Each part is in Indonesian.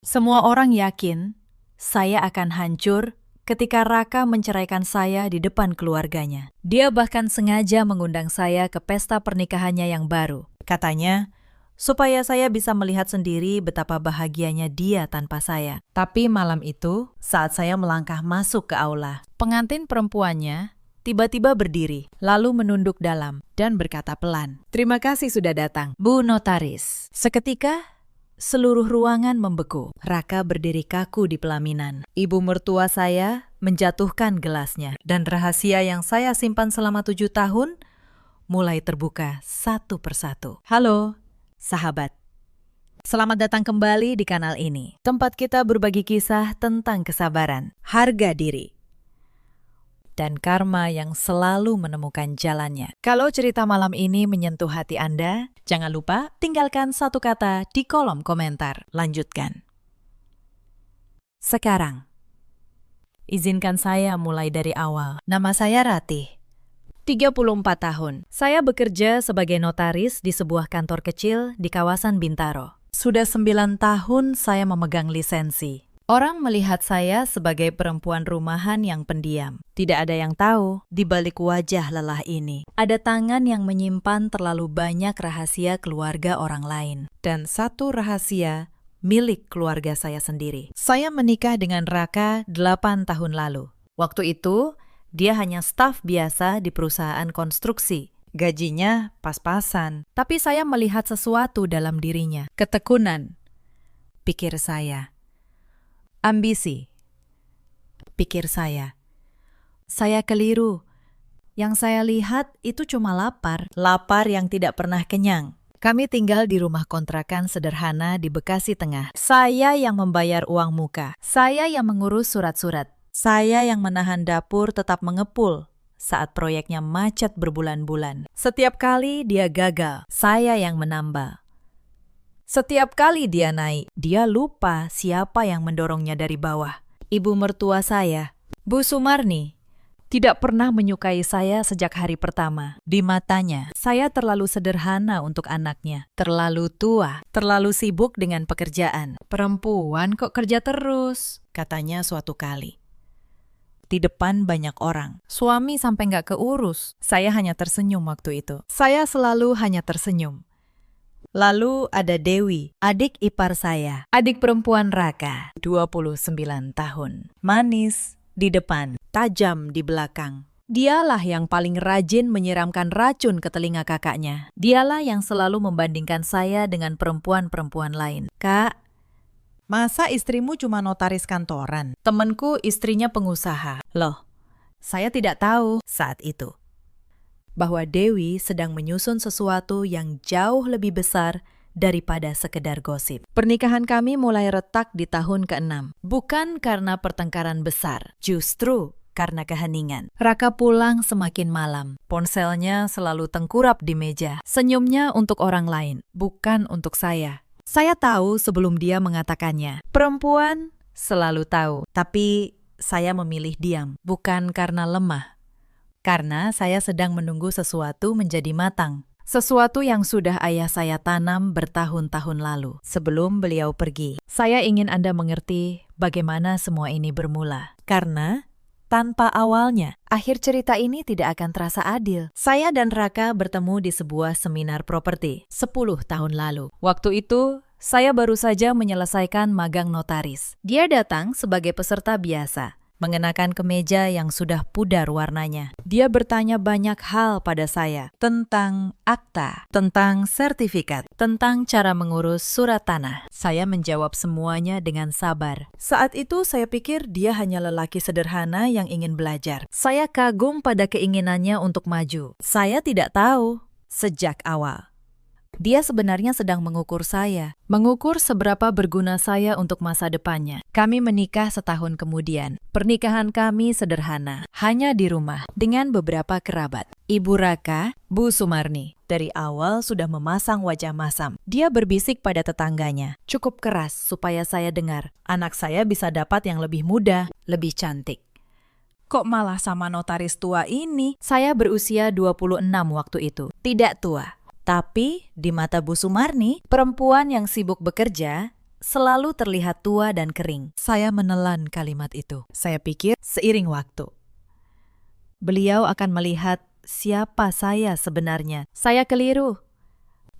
Semua orang yakin saya akan hancur ketika Raka menceraikan saya di depan keluarganya. Dia bahkan sengaja mengundang saya ke pesta pernikahannya yang baru. Katanya, supaya saya bisa melihat sendiri betapa bahagianya dia tanpa saya. Tapi malam itu, saat saya melangkah masuk ke aula, pengantin perempuannya tiba-tiba berdiri, lalu menunduk dalam dan berkata pelan, "Terima kasih sudah datang, Bu Notaris." Seketika, seluruh ruangan membeku. Raka berdiri kaku di pelaminan. Ibu mertua saya menjatuhkan gelasnya. Dan rahasia yang saya simpan selama 7 tahun mulai terbuka satu persatu. Halo, sahabat. Selamat datang kembali di kanal ini. Tempat kita berbagi kisah tentang kesabaran, harga diri, dan karma yang selalu menemukan jalannya. Kalau cerita malam ini menyentuh hati Anda, jangan lupa tinggalkan satu kata di kolom komentar. Lanjutkan. Sekarang, izinkan saya mulai dari awal. Nama saya Ratih, 34 tahun. Saya bekerja sebagai notaris di sebuah kantor kecil di kawasan Bintaro. Sudah 9 tahun saya memegang lisensi. Orang melihat saya sebagai perempuan rumahan yang pendiam. Tidak ada yang tahu di balik wajah lelah ini. Ada tangan yang menyimpan terlalu banyak rahasia keluarga orang lain. Dan satu rahasia milik keluarga saya sendiri. Saya menikah dengan Raka 8 tahun lalu. Waktu itu, dia hanya staf biasa di perusahaan konstruksi. Gajinya pas-pasan. Tapi saya melihat sesuatu dalam dirinya. Ketekunan, pikir saya. Ambisi, pikir saya. Saya keliru. Yang saya lihat itu cuma lapar. Lapar yang tidak pernah kenyang. Kami tinggal di rumah kontrakan sederhana di Bekasi Tengah. Saya yang membayar uang muka. Saya yang mengurus surat-surat. Saya yang menahan dapur tetap mengepul saat proyeknya macet berbulan-bulan. Setiap kali dia gagal, saya yang menambal. Setiap kali dia naik, dia lupa siapa yang mendorongnya dari bawah. Ibu mertua saya, Bu Sumarni, tidak pernah menyukai saya sejak hari pertama. Di matanya, saya terlalu sederhana untuk anaknya. Terlalu tua, terlalu sibuk dengan pekerjaan. Perempuan kok kerja terus, katanya suatu kali. Di depan banyak orang. Suami sampai nggak keurus. Saya hanya tersenyum waktu itu. Saya selalu hanya tersenyum. Lalu ada Dewi, adik ipar saya. Adik perempuan Raka, 29 tahun. Manis di depan, tajam di belakang. Dialah yang paling rajin menyiramkan racun ke telinga kakaknya. Dialah yang selalu membandingkan saya dengan perempuan-perempuan lain. Kak, masa istrimu cuma notaris kantoran? Temenku istrinya pengusaha. Loh, saya tidak tahu saat itu bahwa Dewi sedang menyusun sesuatu yang jauh lebih besar daripada sekedar gosip. Pernikahan kami mulai retak di tahun ke-6. Bukan karena pertengkaran besar, justru karena keheningan. Raka pulang semakin malam. Ponselnya selalu tengkurap di meja. Senyumnya untuk orang lain, bukan untuk saya. Saya tahu sebelum dia mengatakannya. Perempuan selalu tahu, tapi saya memilih diam. Bukan karena lemah. Karena saya sedang menunggu sesuatu menjadi matang. Sesuatu yang sudah ayah saya tanam bertahun-tahun lalu, sebelum beliau pergi. Saya ingin Anda mengerti bagaimana semua ini bermula. Karena tanpa awalnya, akhir cerita ini tidak akan terasa adil. Saya dan Raka bertemu di sebuah seminar properti 10 tahun lalu. Waktu itu, saya baru saja menyelesaikan magang notaris. Dia datang sebagai peserta biasa, mengenakan kemeja yang sudah pudar warnanya. Dia bertanya banyak hal pada saya tentang akta, tentang sertifikat, tentang cara mengurus surat tanah. Saya menjawab semuanya dengan sabar. Saat itu saya pikir dia hanya lelaki sederhana yang ingin belajar. Saya kagum pada keinginannya untuk maju. Saya tidak tahu sejak awal dia sebenarnya sedang mengukur saya, mengukur seberapa berguna saya untuk masa depannya. Kami menikah setahun kemudian. Pernikahan kami sederhana, hanya di rumah, dengan beberapa kerabat. Ibu Raka, Bu Sumarni, dari awal sudah memasang wajah masam. Dia berbisik pada tetangganya, cukup keras supaya saya dengar. Anak saya bisa dapat yang lebih muda, lebih cantik. Kok malah sama notaris tua ini? Saya berusia 26 waktu itu, tidak tua. Tapi di mata Bu Sumarni, perempuan yang sibuk bekerja selalu terlihat tua dan kering. Saya menelan kalimat itu. Saya pikir seiring waktu, beliau akan melihat siapa saya sebenarnya. Saya keliru.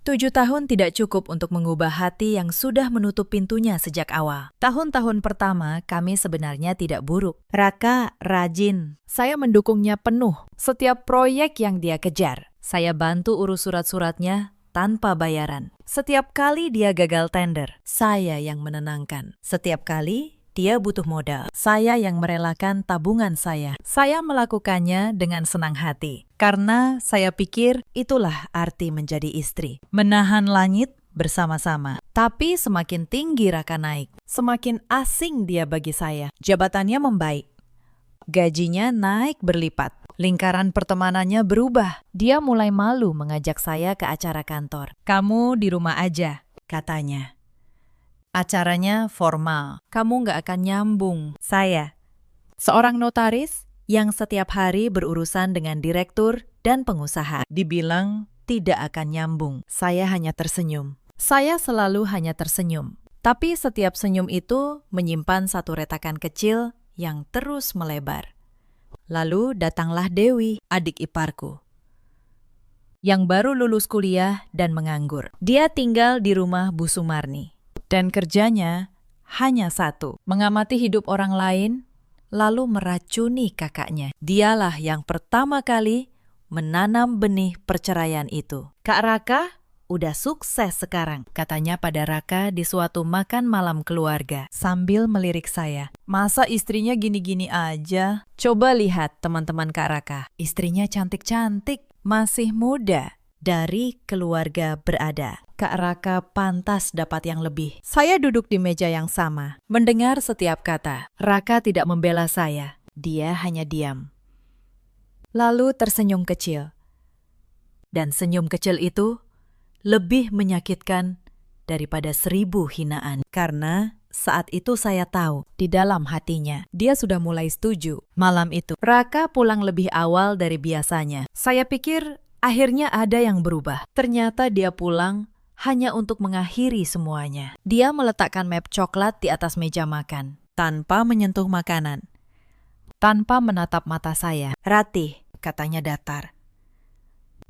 7 tahun tidak cukup untuk mengubah hati yang sudah menutup pintunya sejak awal. Tahun-tahun pertama kami sebenarnya tidak buruk. Raka rajin. Saya mendukungnya penuh. Setiap proyek yang dia kejar, saya bantu urus surat-suratnya tanpa bayaran. Setiap kali dia gagal tender, saya yang menenangkan. Setiap kali dia butuh modal, saya yang merelakan tabungan saya. Saya melakukannya dengan senang hati, karena saya pikir itulah arti menjadi istri. Menahan langit bersama-sama. Tapi semakin tinggi Raka naik, semakin asing dia bagi saya. Jabatannya membaik. Gajinya naik berlipat. Lingkaran pertemanannya berubah. Dia mulai malu mengajak saya ke acara kantor. Kamu di rumah aja, katanya. Acaranya formal. Kamu nggak akan nyambung. Saya, seorang notaris yang setiap hari berurusan dengan direktur dan pengusaha, dibilang tidak akan nyambung. Saya hanya tersenyum. Saya selalu hanya tersenyum. Tapi setiap senyum itu menyimpan satu retakan kecil yang terus melebar. Lalu datanglah Dewi, adik iparku, yang baru lulus kuliah dan menganggur. Dia tinggal di rumah Bu Sumarni. Dan kerjanya hanya satu, mengamati hidup orang lain, lalu meracuni kakaknya. Dialah yang pertama kali menanam benih perceraian itu. Kak Raka udah sukses sekarang, katanya pada Raka di suatu makan malam keluarga, sambil melirik saya. Masa istrinya gini-gini aja? Coba lihat teman-teman Kak Raka. Istrinya cantik-cantik, masih muda, dari keluarga berada. Kak Raka pantas dapat yang lebih. Saya duduk di meja yang sama, mendengar setiap kata. Raka tidak membela saya, dia hanya diam. Lalu tersenyum kecil. Dan senyum kecil itu lebih menyakitkan daripada 1000 hinaan. Karena saat itu saya tahu, di dalam hatinya, dia sudah mulai setuju. Malam itu, Raka pulang lebih awal dari biasanya. Saya pikir akhirnya ada yang berubah. Ternyata dia pulang hanya untuk mengakhiri semuanya. Dia meletakkan map coklat di atas meja makan, tanpa menyentuh makanan, tanpa menatap mata saya. Ratih, katanya datar.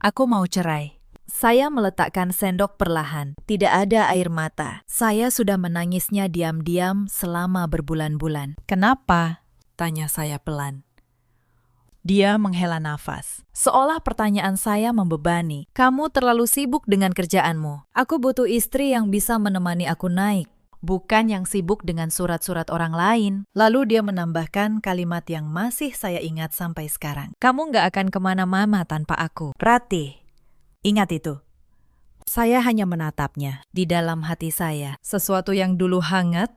Aku mau cerai. Saya meletakkan sendok perlahan. Tidak ada air mata. Saya sudah menangisnya diam-diam selama berbulan-bulan. Kenapa? Tanya saya pelan. Dia menghela nafas. Seolah pertanyaan saya membebani. Kamu terlalu sibuk dengan kerjaanmu. Aku butuh istri yang bisa menemani aku naik, bukan yang sibuk dengan surat-surat orang lain. Lalu dia menambahkan kalimat yang masih saya ingat sampai sekarang. Kamu nggak akan kemana-mana tanpa aku. Ratih, ingat itu. Saya hanya menatapnya. Di dalam hati saya, sesuatu yang dulu hangat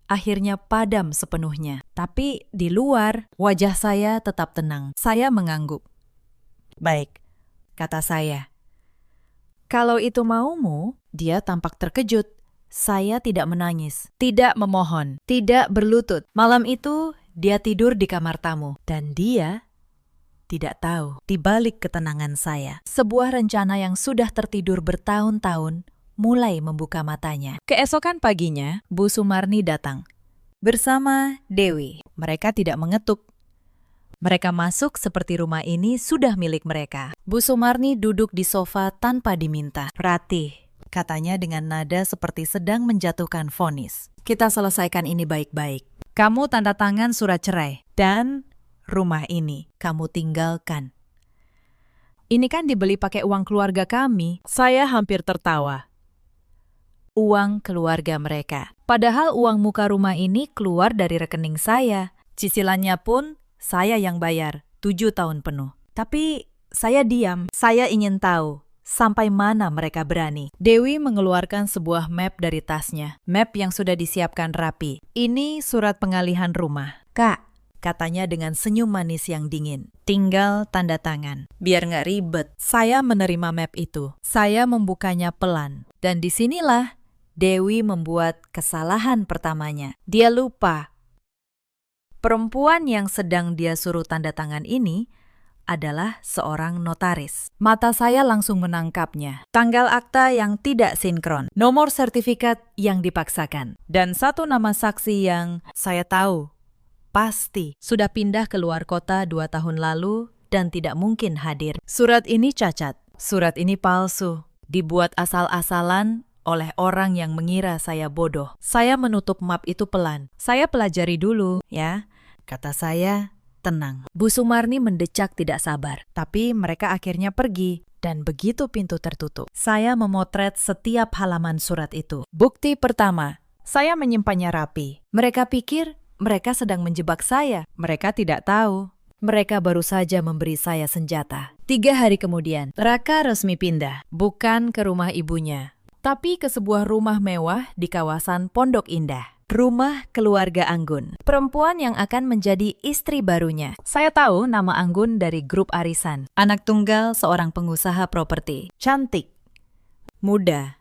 akhirnya padam sepenuhnya. Tapi di luar, wajah saya tetap tenang. Saya mengangguk. Baik, kata saya. Kalau itu maumu, dia tampak terkejut. Saya tidak menangis, tidak memohon, tidak berlutut. Malam itu, dia tidur di kamar tamu. Dan dia tidak tahu, di balik ketenangan saya, sebuah rencana yang sudah tertidur bertahun-tahun mulai membuka matanya. Keesokan paginya, Bu Sumarni datang bersama Dewi. Mereka tidak mengetuk. Mereka masuk seperti rumah ini sudah milik mereka. Bu Sumarni duduk di sofa tanpa diminta. Ratih, katanya dengan nada seperti sedang menjatuhkan vonis. Kita selesaikan ini baik-baik. Kamu tanda tangan surat cerai. Dan rumah ini kamu tinggalkan. Ini kan dibeli pakai uang keluarga kami. Saya hampir tertawa. Uang keluarga mereka. Padahal uang muka rumah ini keluar dari rekening saya. Cicilannya pun saya yang bayar 7 tahun penuh. Tapi saya diam. Saya ingin tahu sampai mana mereka berani. Dewi mengeluarkan sebuah map dari tasnya. Map yang sudah disiapkan rapi. Ini surat pengalihan rumah. Kak, katanya dengan senyum manis yang dingin. Tinggal tanda tangan. Biar nggak ribet. Saya menerima map itu. Saya membukanya pelan. Dan disinilah Dewi membuat kesalahan pertamanya. Dia lupa. Perempuan yang sedang dia suruh tanda tangan ini adalah seorang notaris. Mata saya langsung menangkapnya. Tanggal akta yang tidak sinkron, nomor sertifikat yang dipaksakan, dan satu nama saksi yang saya tahu pasti sudah pindah keluar kota 2 tahun lalu dan tidak mungkin hadir. Surat ini cacat. Surat ini palsu. Dibuat asal-asalan oleh orang yang mengira saya bodoh. Saya menutup map itu pelan. Saya pelajari dulu, ya. Kata saya, tenang. Bu Sumarni mendecak tidak sabar. Tapi mereka akhirnya pergi. Dan begitu pintu tertutup, saya memotret setiap halaman surat itu. Bukti pertama, saya menyimpannya rapi. Mereka pikir mereka sedang menjebak saya. Mereka tidak tahu. Mereka baru saja memberi saya senjata. 3 hari kemudian, Raka resmi pindah. Bukan ke rumah ibunya, tapi ke sebuah rumah mewah di kawasan Pondok Indah. Rumah keluarga Anggun. Perempuan yang akan menjadi istri barunya. Saya tahu nama Anggun dari grup arisan. Anak tunggal seorang pengusaha properti. Cantik. Muda.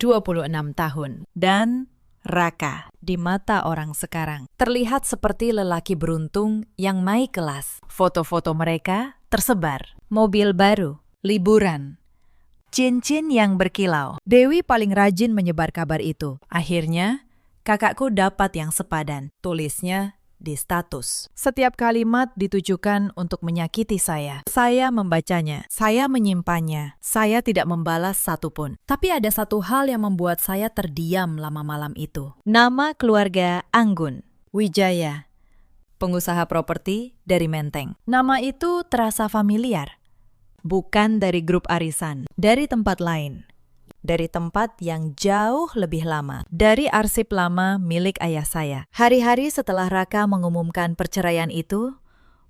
26 tahun. Dan Raka, di mata orang sekarang, terlihat seperti lelaki beruntung yang naik kelas. Foto-foto mereka tersebar. Mobil baru, liburan, cincin yang berkilau. Dewi paling rajin menyebar kabar itu. Akhirnya, kakakku dapat yang sepadan. Tulisnya di status. Setiap kalimat ditujukan untuk menyakiti saya. Saya membacanya, saya menyimpannya, saya tidak membalas satupun. Tapi ada satu hal yang membuat saya terdiam lama malam itu. Nama keluarga Anggun, Wijaya, pengusaha properti dari Menteng. Nama itu terasa familiar. Bukan dari grup arisan, dari tempat lain. Dari tempat yang jauh lebih lama, dari arsip lama milik ayah saya. Hari-hari setelah Raka mengumumkan perceraian itu,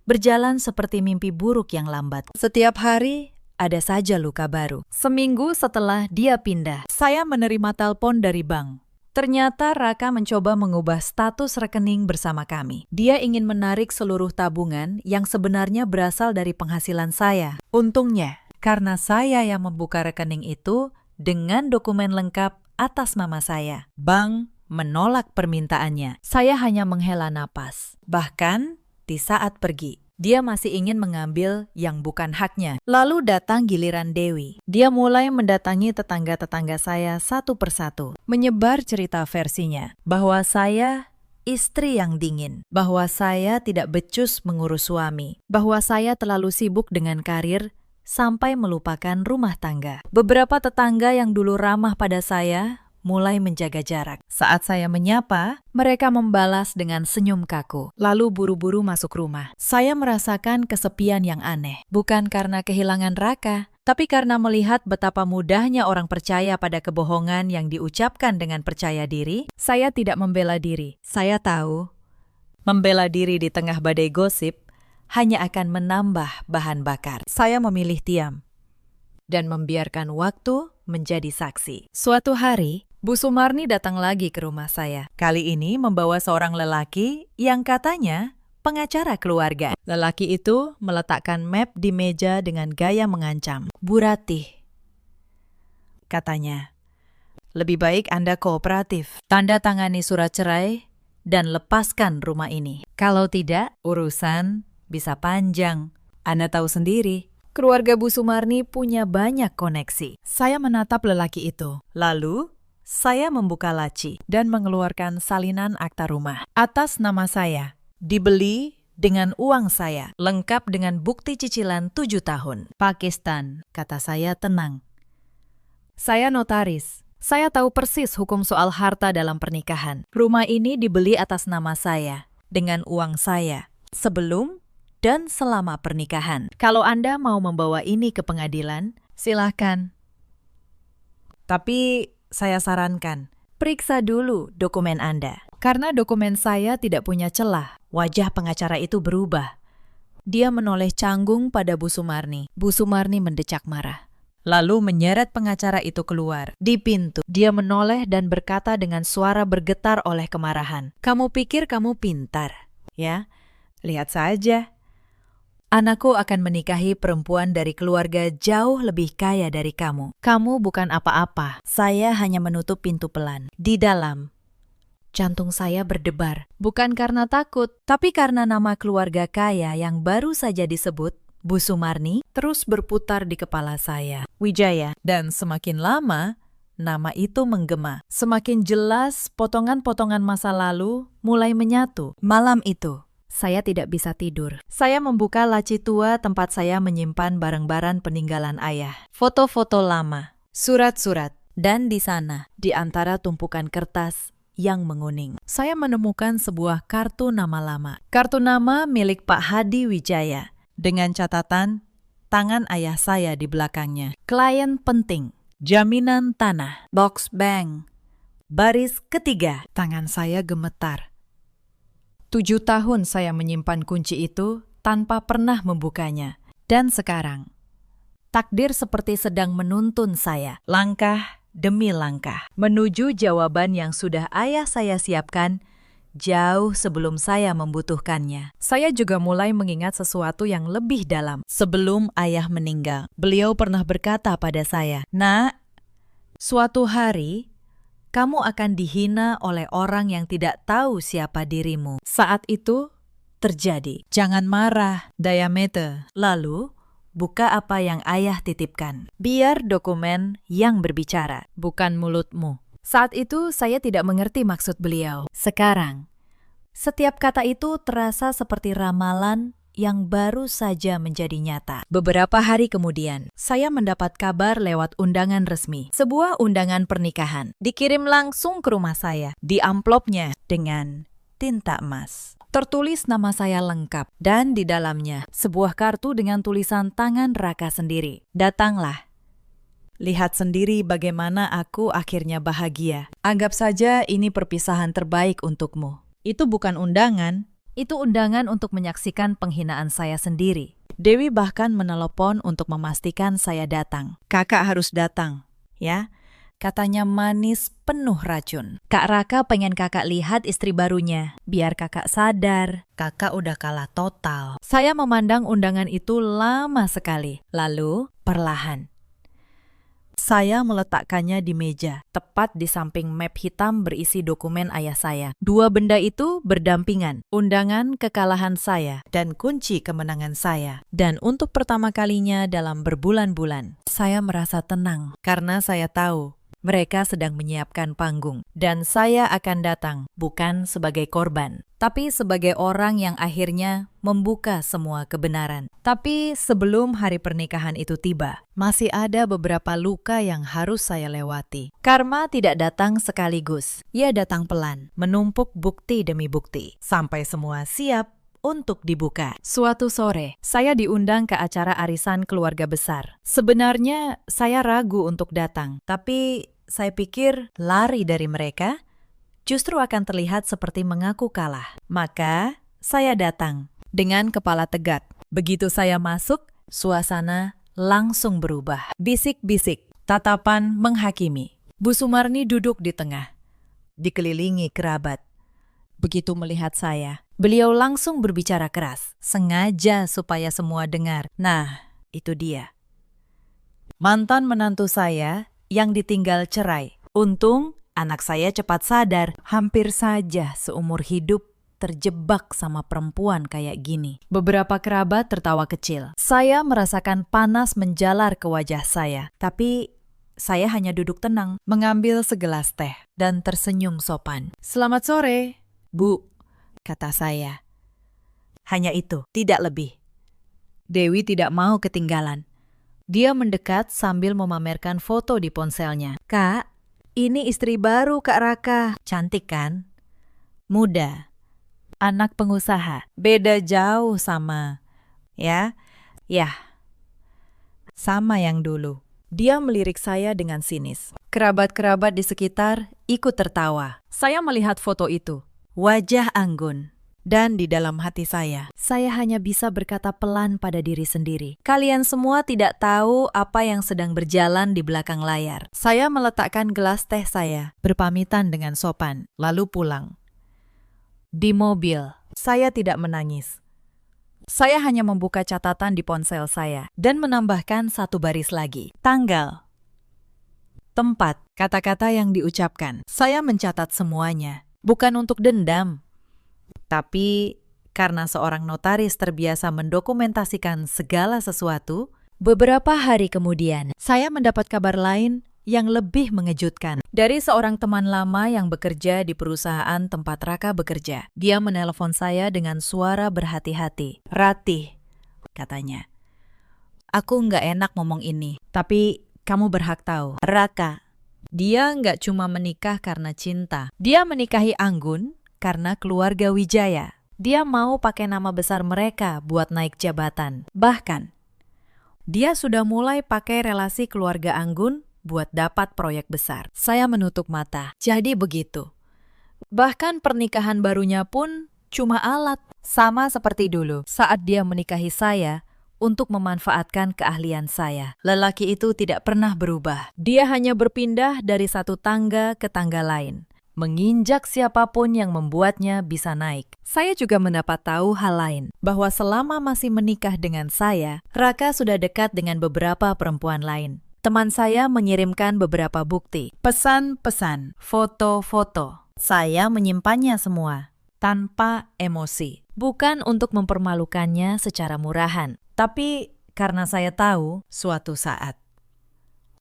berjalan seperti mimpi buruk yang lambat. Setiap hari, ada saja luka baru. Seminggu setelah dia pindah, saya menerima telepon dari bank. Ternyata Raka mencoba mengubah status rekening bersama kami. Dia ingin menarik seluruh tabungan yang sebenarnya berasal dari penghasilan saya. Untungnya, karena saya yang membuka rekening itu, dengan dokumen lengkap atas nama saya, bank menolak permintaannya. Saya hanya menghela napas. Bahkan di saat pergi, dia masih ingin mengambil yang bukan haknya. Lalu datang giliran Dewi. Dia mulai mendatangi tetangga-tetangga saya satu persatu, menyebar cerita versinya, bahwa saya istri yang dingin, bahwa saya tidak becus mengurus suami, bahwa saya terlalu sibuk dengan karir sampai melupakan rumah tangga. Beberapa tetangga yang dulu ramah pada saya mulai menjaga jarak. Saat saya menyapa, mereka membalas dengan senyum kaku, lalu buru-buru masuk rumah. Saya merasakan kesepian yang aneh, bukan karena kehilangan Raka, tapi karena melihat betapa mudahnya orang percaya pada kebohongan yang diucapkan dengan percaya diri. Saya tidak membela diri. Saya tahu, membela diri di tengah badai gosip hanya akan menambah bahan bakar. Saya memilih diam dan membiarkan waktu menjadi saksi. Suatu hari, Bu Sumarni datang lagi ke rumah saya. Kali ini membawa seorang lelaki yang katanya pengacara keluarga. Lelaki itu meletakkan map di meja dengan gaya mengancam. Bu Ratih, katanya, lebih baik Anda kooperatif. Tanda tangani surat cerai dan lepaskan rumah ini. Kalau tidak, urusan bisa panjang. Anda tahu sendiri, keluarga Bu Sumarni punya banyak koneksi. Saya menatap lelaki itu. Lalu, saya membuka laci dan mengeluarkan salinan akta rumah. Atas nama saya, dibeli dengan uang saya, lengkap dengan bukti cicilan 7 tahun. Pakistan, kata saya tenang. Saya notaris. Saya tahu persis hukum soal harta dalam pernikahan. Rumah ini dibeli atas nama saya, dengan uang saya, sebelum dan selama pernikahan. Kalau Anda mau membawa ini ke pengadilan, silahkan. Tapi saya sarankan, periksa dulu dokumen Anda. Karena dokumen saya tidak punya celah. Wajah pengacara itu berubah. Dia menoleh canggung pada Bu Sumarni. Bu Sumarni mendecak marah. Lalu menyeret pengacara itu keluar. Di pintu, dia menoleh dan berkata dengan suara bergetar oleh kemarahan. Kamu pikir kamu pintar, ya? Lihat saja. Anakku akan menikahi perempuan dari keluarga jauh lebih kaya dari kamu. Kamu bukan apa-apa. Saya hanya menutup pintu pelan. Di dalam, jantung saya berdebar. Bukan karena takut, tapi karena nama keluarga kaya yang baru saja disebut Bu Sumarni terus berputar di kepala saya. Wijaya. Dan semakin lama, nama itu menggema. Semakin jelas, potongan-potongan masa lalu mulai menyatu. Malam itu, saya tidak bisa tidur. Saya membuka laci tua tempat saya menyimpan barang-barang peninggalan ayah. Foto-foto lama, surat-surat, dan di sana, di antara tumpukan kertas yang menguning, saya menemukan sebuah kartu nama lama. Kartu nama milik Pak Hadi Wijaya, dengan catatan tangan ayah saya di belakangnya. Klien penting, jaminan tanah, box bank, baris ketiga. Tangan saya gemetar. 7 tahun saya menyimpan kunci itu tanpa pernah membukanya. Dan sekarang, takdir seperti sedang menuntun saya, langkah demi langkah, menuju jawaban yang sudah ayah saya siapkan jauh sebelum saya membutuhkannya. Saya juga mulai mengingat sesuatu yang lebih dalam. Sebelum ayah meninggal, beliau pernah berkata pada saya, "Nak, suatu hari kamu akan dihina oleh orang yang tidak tahu siapa dirimu." Saat itu terjadi. Jangan marah, Dayamete. Lalu, buka apa yang ayah titipkan. Biar dokumen yang berbicara, bukan mulutmu. Saat itu saya tidak mengerti maksud beliau. Sekarang, setiap kata itu terasa seperti ramalan yang baru saja menjadi nyata. Beberapa hari kemudian, saya mendapat kabar lewat undangan resmi. Sebuah undangan pernikahan. Dikirim langsung ke rumah saya. Di amplopnya dengan tinta emas. Tertulis nama saya lengkap, dan di dalamnya sebuah kartu dengan tulisan tangan Raka sendiri. Datanglah. Lihat sendiri bagaimana aku akhirnya bahagia. Anggap saja ini perpisahan terbaik untukmu. Itu bukan undangan, itu undangan untuk menyaksikan penghinaan saya sendiri. Dewi bahkan menelepon untuk memastikan saya datang. Kakak harus datang, ya. Katanya manis penuh racun. Kak Raka pengen kakak lihat istri barunya. Biar kakak sadar, kakak udah kalah total. Saya memandang undangan itu lama sekali. Lalu, perlahan, saya meletakkannya di meja, tepat di samping map hitam berisi dokumen ayah saya. Dua benda itu berdampingan, undangan kekalahan saya dan kunci kemenangan saya. Dan untuk pertama kalinya dalam berbulan-bulan, saya merasa tenang karena saya tahu mereka sedang menyiapkan panggung. Dan saya akan datang bukan sebagai korban, tapi sebagai orang yang akhirnya membuka semua kebenaran. Tapi sebelum hari pernikahan itu tiba, masih ada beberapa luka yang harus saya lewati. Karma tidak datang sekaligus. Ia datang pelan, menumpuk bukti demi bukti, sampai semua siap untuk dibuka. Suatu sore, saya diundang ke acara arisan keluarga besar. Sebenarnya saya ragu untuk datang, tapi saya pikir lari dari mereka justru akan terlihat seperti mengaku kalah. Maka saya datang dengan kepala tegak. Begitu saya masuk, suasana langsung berubah. Bisik-bisik, tatapan menghakimi. Bu Sumarni duduk di tengah, dikelilingi kerabat. Begitu melihat saya, beliau langsung berbicara keras, sengaja supaya semua dengar. Nah, itu dia. Mantan menantu saya yang ditinggal cerai. Untung anak saya cepat sadar. Hampir saja seumur hidup terjebak sama perempuan kayak gini. Beberapa kerabat tertawa kecil. Saya merasakan panas menjalar ke wajah saya. Tapi saya hanya duduk tenang, mengambil segelas teh, dan tersenyum sopan. "Selamat sore, Bu," kata saya. Hanya itu, tidak lebih. Dewi tidak mau ketinggalan. Dia mendekat sambil memamerkan foto di ponselnya. "Kak, ini istri baru Kak Raka. Cantik kan? Muda. Anak pengusaha. Beda jauh sama, ya, sama yang dulu." Dia melirik saya dengan sinis. Kerabat-kerabat di sekitar ikut tertawa. Saya melihat foto itu. Wajah anggun. Dan di dalam hati saya hanya bisa berkata pelan pada diri sendiri. Kalian semua tidak tahu apa yang sedang berjalan di belakang layar. Saya meletakkan gelas teh saya, berpamitan dengan sopan, lalu pulang. Di mobil, saya tidak menangis. Saya hanya membuka catatan di ponsel saya dan menambahkan satu baris lagi. Tanggal, tempat, kata-kata yang diucapkan. Saya mencatat semuanya, bukan untuk dendam, tapi Karena seorang notaris terbiasa mendokumentasikan segala sesuatu, beberapa hari kemudian saya mendapat kabar lain yang lebih mengejutkan dari seorang teman lama yang bekerja di perusahaan tempat Raka bekerja. Dia menelepon saya dengan suara berhati-hati. "Ratih," katanya, "aku nggak enak ngomong ini, tapi kamu berhak tahu. Raka, dia nggak cuma menikah karena cinta. Dia menikahi Anggun karena keluarga Wijaya. Dia mau pakai nama besar mereka buat naik jabatan. Bahkan, dia sudah mulai pakai relasi keluarga Anggun buat dapat proyek besar." Saya menutup mata. Jadi begitu. Bahkan pernikahan barunya pun cuma alat. Sama seperti dulu saat dia menikahi saya untuk memanfaatkan keahlian saya. Lelaki itu tidak pernah berubah. Dia hanya berpindah dari satu tangga ke tangga lain, menginjak siapapun yang membuatnya bisa naik. Saya juga mendapat tahu hal lain, bahwa selama masih menikah dengan saya, Raka sudah dekat dengan beberapa perempuan lain. Teman saya mengirimkan beberapa bukti, pesan-pesan, foto-foto. Saya menyimpannya semua, tanpa emosi. Bukan untuk mempermalukannya secara murahan, tapi karena saya tahu suatu saat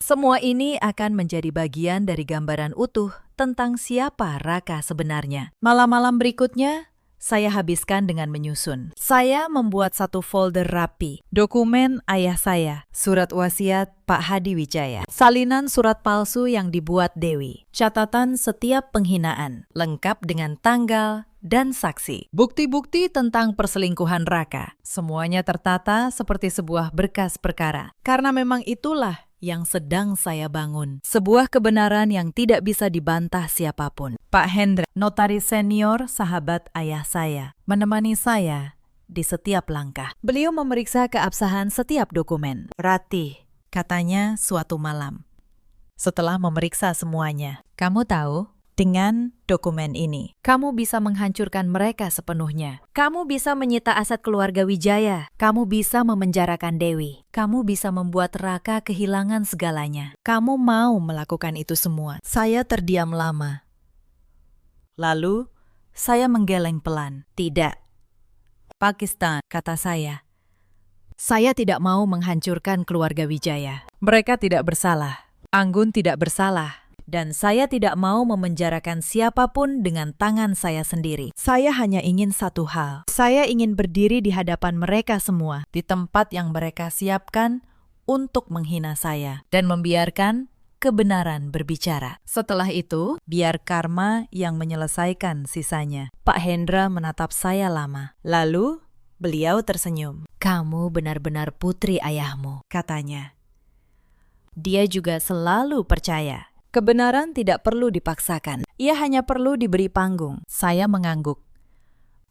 semua ini akan menjadi bagian dari gambaran utuh tentang siapa Raka sebenarnya. Malam-malam berikutnya, saya habiskan dengan menyusun. Saya membuat satu folder rapi, dokumen ayah saya, surat wasiat Pak Hadi Wijaya, salinan surat palsu yang dibuat Dewi, catatan setiap penghinaan, lengkap dengan tanggal dan saksi, bukti-bukti tentang perselingkuhan Raka. Semuanya tertata seperti sebuah berkas perkara, karena memang itulah yang sedang saya bangun. Sebuah kebenaran yang tidak bisa dibantah siapapun. Pak Hendra, notaris senior sahabat ayah saya, menemani saya di setiap langkah. Beliau memeriksa keabsahan setiap dokumen. "Ratih," katanya suatu malam, setelah memeriksa semuanya, "kamu tahu, dengan dokumen ini, kamu bisa menghancurkan mereka sepenuhnya. Kamu bisa menyita aset keluarga Wijaya. Kamu bisa memenjarakan Dewi. Kamu bisa membuat Raka kehilangan segalanya. Kamu mau melakukan itu semua." Saya terdiam lama. Lalu, saya menggeleng pelan. "Tidak. Pakistan," kata saya. "Saya tidak mau menghancurkan keluarga Wijaya. Mereka tidak bersalah. Anggun tidak bersalah. Dan saya tidak mau memenjarakan siapapun dengan tangan saya sendiri. Saya hanya ingin satu hal. Saya ingin berdiri di hadapan mereka semua, di tempat yang mereka siapkan untuk menghina saya, dan membiarkan kebenaran berbicara. Setelah itu, biar karma yang menyelesaikan sisanya." Pak Hendra menatap saya lama. Lalu, beliau tersenyum. "Kamu benar-benar putri ayahmu," katanya. Dia juga selalu percaya kebenaran tidak perlu dipaksakan. Ia hanya perlu diberi panggung. Saya mengangguk.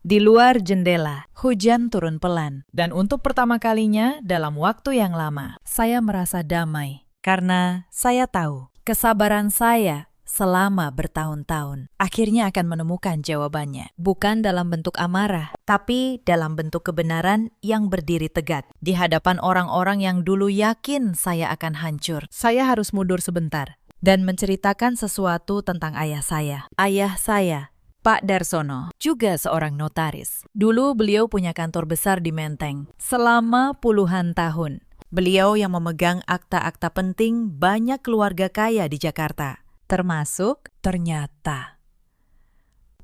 Di luar jendela, hujan turun pelan. Dan untuk pertama kalinya dalam waktu yang lama, saya merasa damai. Karena saya tahu, kesabaran saya selama bertahun-tahun akhirnya akan menemukan jawabannya. Bukan dalam bentuk amarah, tapi dalam bentuk kebenaran yang berdiri tegak. Di hadapan orang-orang yang dulu yakin saya akan hancur. Saya harus mundur sebentar dan menceritakan sesuatu tentang ayah saya. Ayah saya, Pak Darsono, juga seorang notaris. Dulu beliau punya kantor besar di Menteng selama puluhan tahun. Beliau yang memegang akta-akta penting banyak keluarga kaya di Jakarta, termasuk ternyata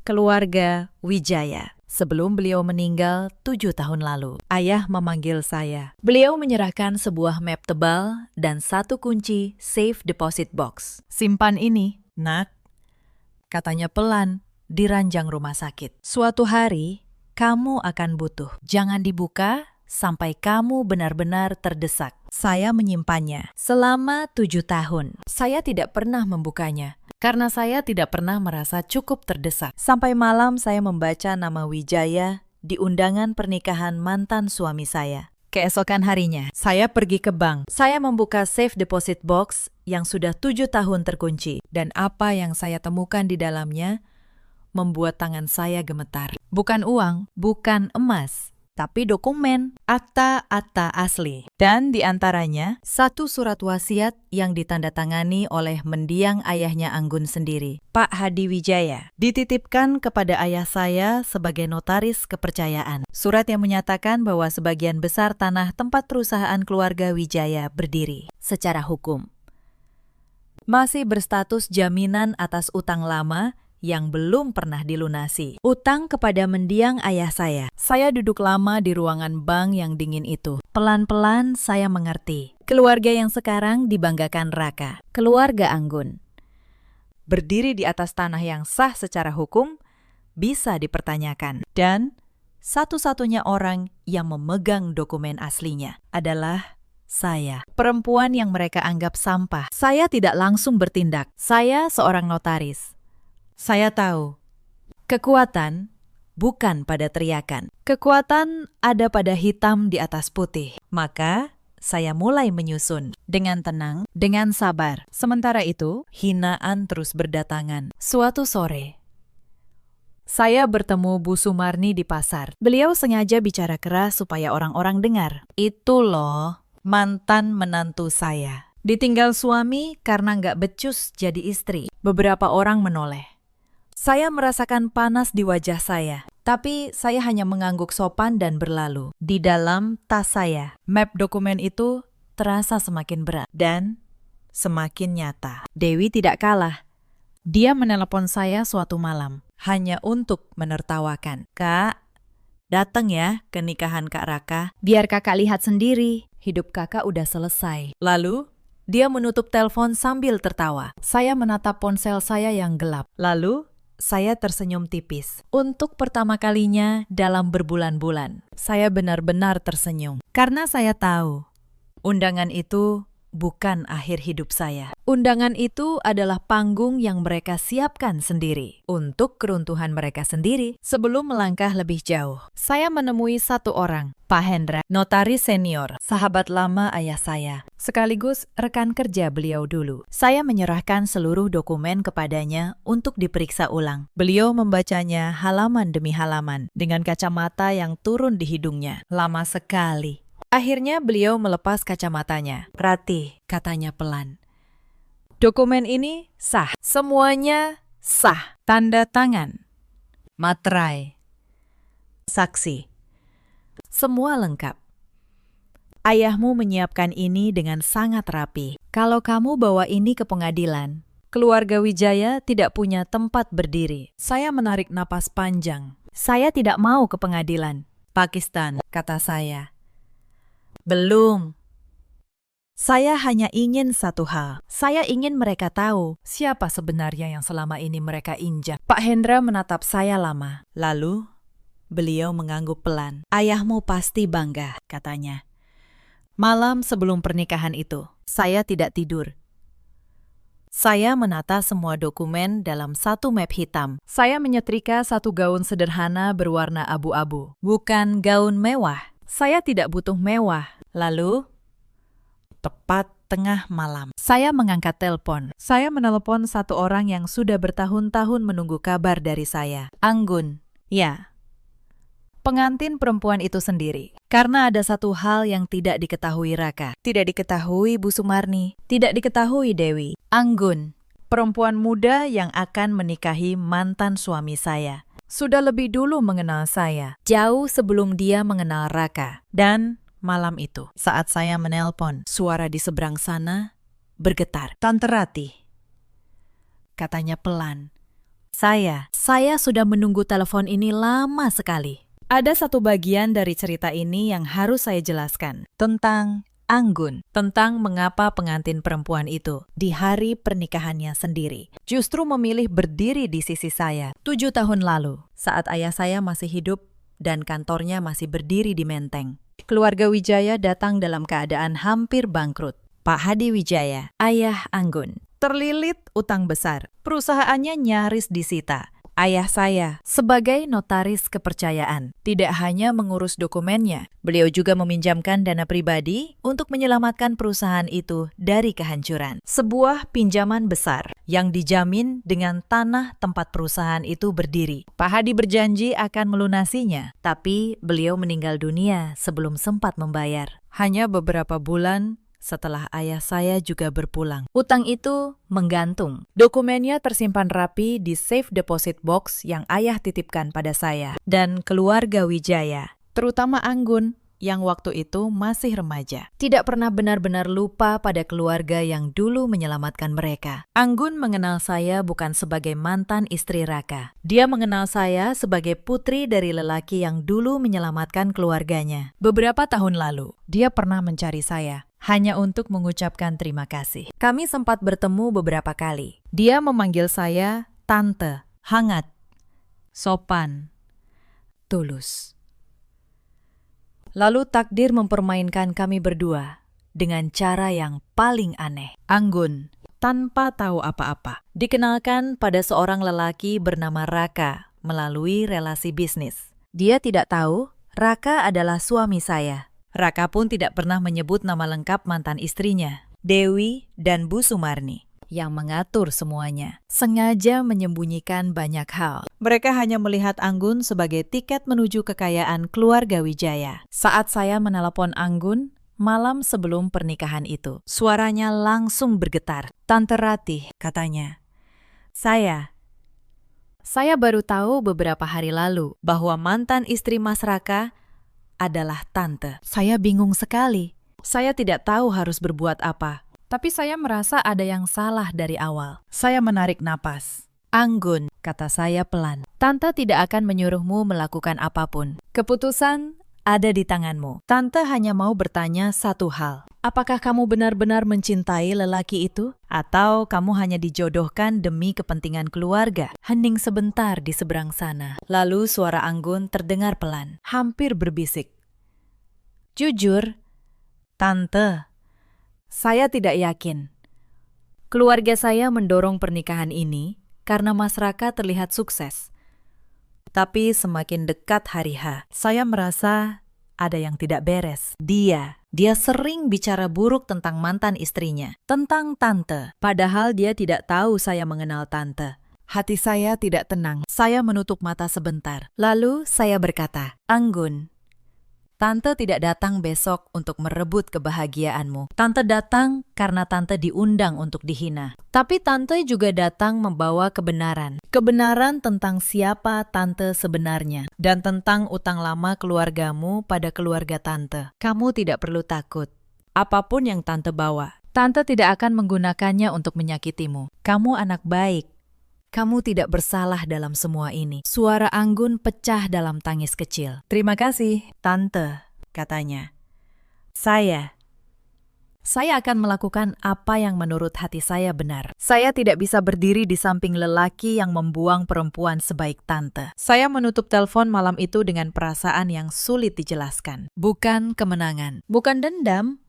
keluarga Wijaya. Sebelum beliau meninggal 7 tahun lalu, ayah memanggil saya. Beliau menyerahkan sebuah map tebal dan satu kunci safe deposit box. "Simpan ini, nak," katanya pelan di ranjang rumah sakit. "Suatu hari, kamu akan butuh. Jangan dibuka sampai kamu benar-benar terdesak." Saya menyimpannya selama 7 tahun. Saya tidak pernah membukanya, karena saya tidak pernah merasa cukup terdesak. Sampai malam saya membaca nama Wijaya di undangan pernikahan mantan suami saya. Keesokan harinya, saya pergi ke bank. Saya membuka safe deposit box yang sudah 7 tahun terkunci. Dan apa yang saya temukan di dalamnya membuat tangan saya gemetar. Bukan uang, bukan emas, tapi dokumen, akta-akta asli. Dan di antaranya, satu surat wasiat yang ditandatangani oleh mendiang ayahnya Anggun sendiri, Pak Hadi Wijaya. Dititipkan kepada ayah saya sebagai notaris kepercayaan. Surat yang menyatakan bahwa sebagian besar tanah tempat perusahaan keluarga Wijaya berdiri secara hukum masih berstatus jaminan atas utang lama yang belum pernah dilunasi. Utang kepada mendiang ayah saya. Saya duduk lama di ruangan bank yang dingin itu. Pelan-pelan saya mengerti. Keluarga yang sekarang dibanggakan Raka. Keluarga Anggun. Berdiri di atas tanah yang sah secara hukum, bisa dipertanyakan. Dan satu-satunya orang yang memegang dokumen aslinya adalah saya. Perempuan yang mereka anggap sampah. Saya tidak langsung bertindak. Saya seorang notaris. Saya tahu, kekuatan bukan pada teriakan. Kekuatan ada pada hitam di atas putih. Maka, saya mulai menyusun dengan tenang, dengan sabar. Sementara itu, hinaan terus berdatangan. Suatu sore, saya bertemu Bu Sumarni di pasar. Beliau sengaja bicara keras supaya orang-orang dengar. Itu loh, mantan menantu saya. Ditinggal suami karena nggak becus jadi istri. Beberapa orang menoleh. Saya merasakan panas di wajah saya, tapi saya hanya mengangguk sopan dan berlalu. Di dalam tas saya, map dokumen itu terasa semakin berat dan semakin nyata. Dewi tidak kalah. Dia menelepon saya suatu malam, hanya untuk menertawakan. Kak, datang ya ke nikahan Kak Raka. Biar kakak lihat sendiri, hidup kakak udah selesai. Lalu, dia menutup telepon sambil tertawa. Saya menatap ponsel saya yang gelap. Lalu, saya tersenyum tipis. Untuk pertama kalinya dalam berbulan-bulan, saya benar-benar tersenyum. Karena saya tahu, undangan itu bukan akhir hidup saya. Undangan itu adalah panggung yang mereka siapkan sendiri untuk keruntuhan mereka sendiri. Sebelum melangkah lebih jauh, saya menemui satu orang, Pak Hendra, notaris senior, sahabat lama ayah saya, sekaligus rekan kerja beliau dulu. Saya menyerahkan seluruh dokumen kepadanya untuk diperiksa ulang. Beliau membacanya halaman demi halaman dengan kacamata yang turun di hidungnya. Lama sekali. Akhirnya beliau melepas kacamatanya. Rati, katanya pelan. Dokumen ini sah. Semuanya sah. Tanda tangan. Materai. Saksi. Semua lengkap. Ayahmu menyiapkan ini dengan sangat rapi. Kalau kamu bawa ini ke pengadilan, keluarga Wijaya tidak punya tempat berdiri. Saya menarik napas panjang. Saya tidak mau ke pengadilan. Pakistan, kata saya. Belum. Saya hanya ingin satu hal. Saya ingin mereka tahu siapa sebenarnya yang selama ini mereka injak. Pak Hendra menatap saya lama. Lalu, beliau mengangguk pelan. Ayahmu pasti bangga, katanya. Malam sebelum pernikahan itu, saya tidak tidur. Saya menata semua dokumen dalam satu map hitam. Saya menyetrika satu gaun sederhana berwarna abu-abu. Bukan gaun mewah. Saya tidak butuh mewah. Lalu, tepat tengah malam, saya mengangkat telepon. Saya menelepon satu orang yang sudah bertahun-tahun menunggu kabar dari saya. Anggun, ya. Pengantin perempuan itu sendiri. Karena ada satu hal yang tidak diketahui Raka, tidak diketahui Bu Sumarni, tidak diketahui Dewi. Anggun, perempuan muda yang akan menikahi mantan suami saya, sudah lebih dulu mengenal saya, jauh sebelum dia mengenal Raka. Dan malam itu, saat saya menelpon, suara di seberang sana bergetar. Tante Rati, katanya pelan. Saya sudah menunggu telepon ini lama sekali. Ada satu bagian dari cerita ini yang harus saya jelaskan. Tentang Anggun. Tentang mengapa pengantin perempuan itu, di hari pernikahannya sendiri, justru memilih berdiri di sisi saya 7 tahun lalu, saat ayah saya masih hidup dan kantornya masih berdiri di Menteng. Keluarga Wijaya datang dalam keadaan hampir bangkrut. Pak Hadi Wijaya, ayah Anggun, terlilit utang besar. Perusahaannya nyaris disita. ayah saya, sebagai notaris kepercayaan. Tidak hanya mengurus dokumennya, beliau juga meminjamkan dana pribadi untuk menyelamatkan perusahaan itu dari kehancuran. Sebuah pinjaman besar yang dijamin dengan tanah tempat perusahaan itu berdiri. Pak Hadi berjanji akan melunasinya, tapi beliau meninggal dunia sebelum sempat membayar. Hanya beberapa bulan setelah ayah saya juga berpulang. Utang itu menggantung. Dokumennya tersimpan rapi di safe deposit box yang ayah titipkan pada saya dan keluarga Wijaya, terutama Anggun yang waktu itu masih remaja. Tidak pernah benar-benar lupa pada keluarga yang dulu menyelamatkan mereka. Anggun mengenal saya bukan sebagai mantan istri Raka. Dia mengenal saya sebagai putri dari lelaki yang dulu menyelamatkan keluarganya. Beberapa tahun lalu, dia pernah mencari saya hanya untuk mengucapkan terima kasih. Kami sempat bertemu beberapa kali. Dia memanggil saya tante, hangat, sopan, tulus. Lalu takdir mempermainkan kami berdua dengan cara yang paling aneh. Anggun, tanpa tahu apa-apa, dikenalkan pada seorang lelaki bernama Raka melalui relasi bisnis. Dia tidak tahu Raka adalah suami saya. Raka pun tidak pernah menyebut nama lengkap mantan istrinya, Dewi dan Bu Sumarni, yang mengatur semuanya. Sengaja menyembunyikan banyak hal. Mereka hanya melihat Anggun sebagai tiket menuju kekayaan keluarga Wijaya. Saat saya menelepon Anggun malam sebelum pernikahan itu, suaranya langsung bergetar. "Tante Ratih," katanya. Saya baru tahu beberapa hari lalu bahwa mantan istri Mas Raka adalah tante. Saya bingung sekali. Saya tidak tahu harus berbuat apa. Tapi saya merasa ada yang salah dari awal. Saya menarik napas. "Anggun," kata saya pelan, "Tante tidak akan menyuruhmu melakukan apapun. Keputusan ada di tanganmu. Tante hanya mau bertanya satu hal. Apakah kamu benar-benar mencintai lelaki itu? Atau kamu hanya dijodohkan demi kepentingan keluarga?" Hening sebentar di seberang sana. Lalu suara Anggun terdengar pelan, hampir berbisik. "Jujur, Tante, saya tidak yakin. Keluarga saya mendorong pernikahan ini karena Mas Raka terlihat sukses. Tapi semakin dekat hari H, saya merasa ada yang tidak beres. Dia sering bicara buruk tentang mantan istrinya, tentang Tante, padahal dia tidak tahu saya mengenal Tante. Hati saya tidak tenang. Saya menutup mata sebentar. Lalu saya berkata, "Anggun, Tante tidak datang besok untuk merebut kebahagiaanmu. Tante datang karena Tante diundang untuk dihina. Tapi Tante juga datang membawa kebenaran. Kebenaran tentang siapa Tante sebenarnya. Dan tentang utang lama keluargamu pada keluarga Tante. Kamu tidak perlu takut. Apapun yang Tante bawa, Tante tidak akan menggunakannya untuk menyakitimu. Kamu anak baik. Kamu tidak bersalah dalam semua ini." Suara Anggun pecah dalam tangis kecil. "Terima kasih, Tante," katanya. Saya akan melakukan apa yang menurut hati saya benar. Saya tidak bisa berdiri di samping lelaki yang membuang perempuan sebaik Tante. Saya menutup telepon malam itu dengan perasaan yang sulit dijelaskan. Bukan kemenangan, bukan dendam,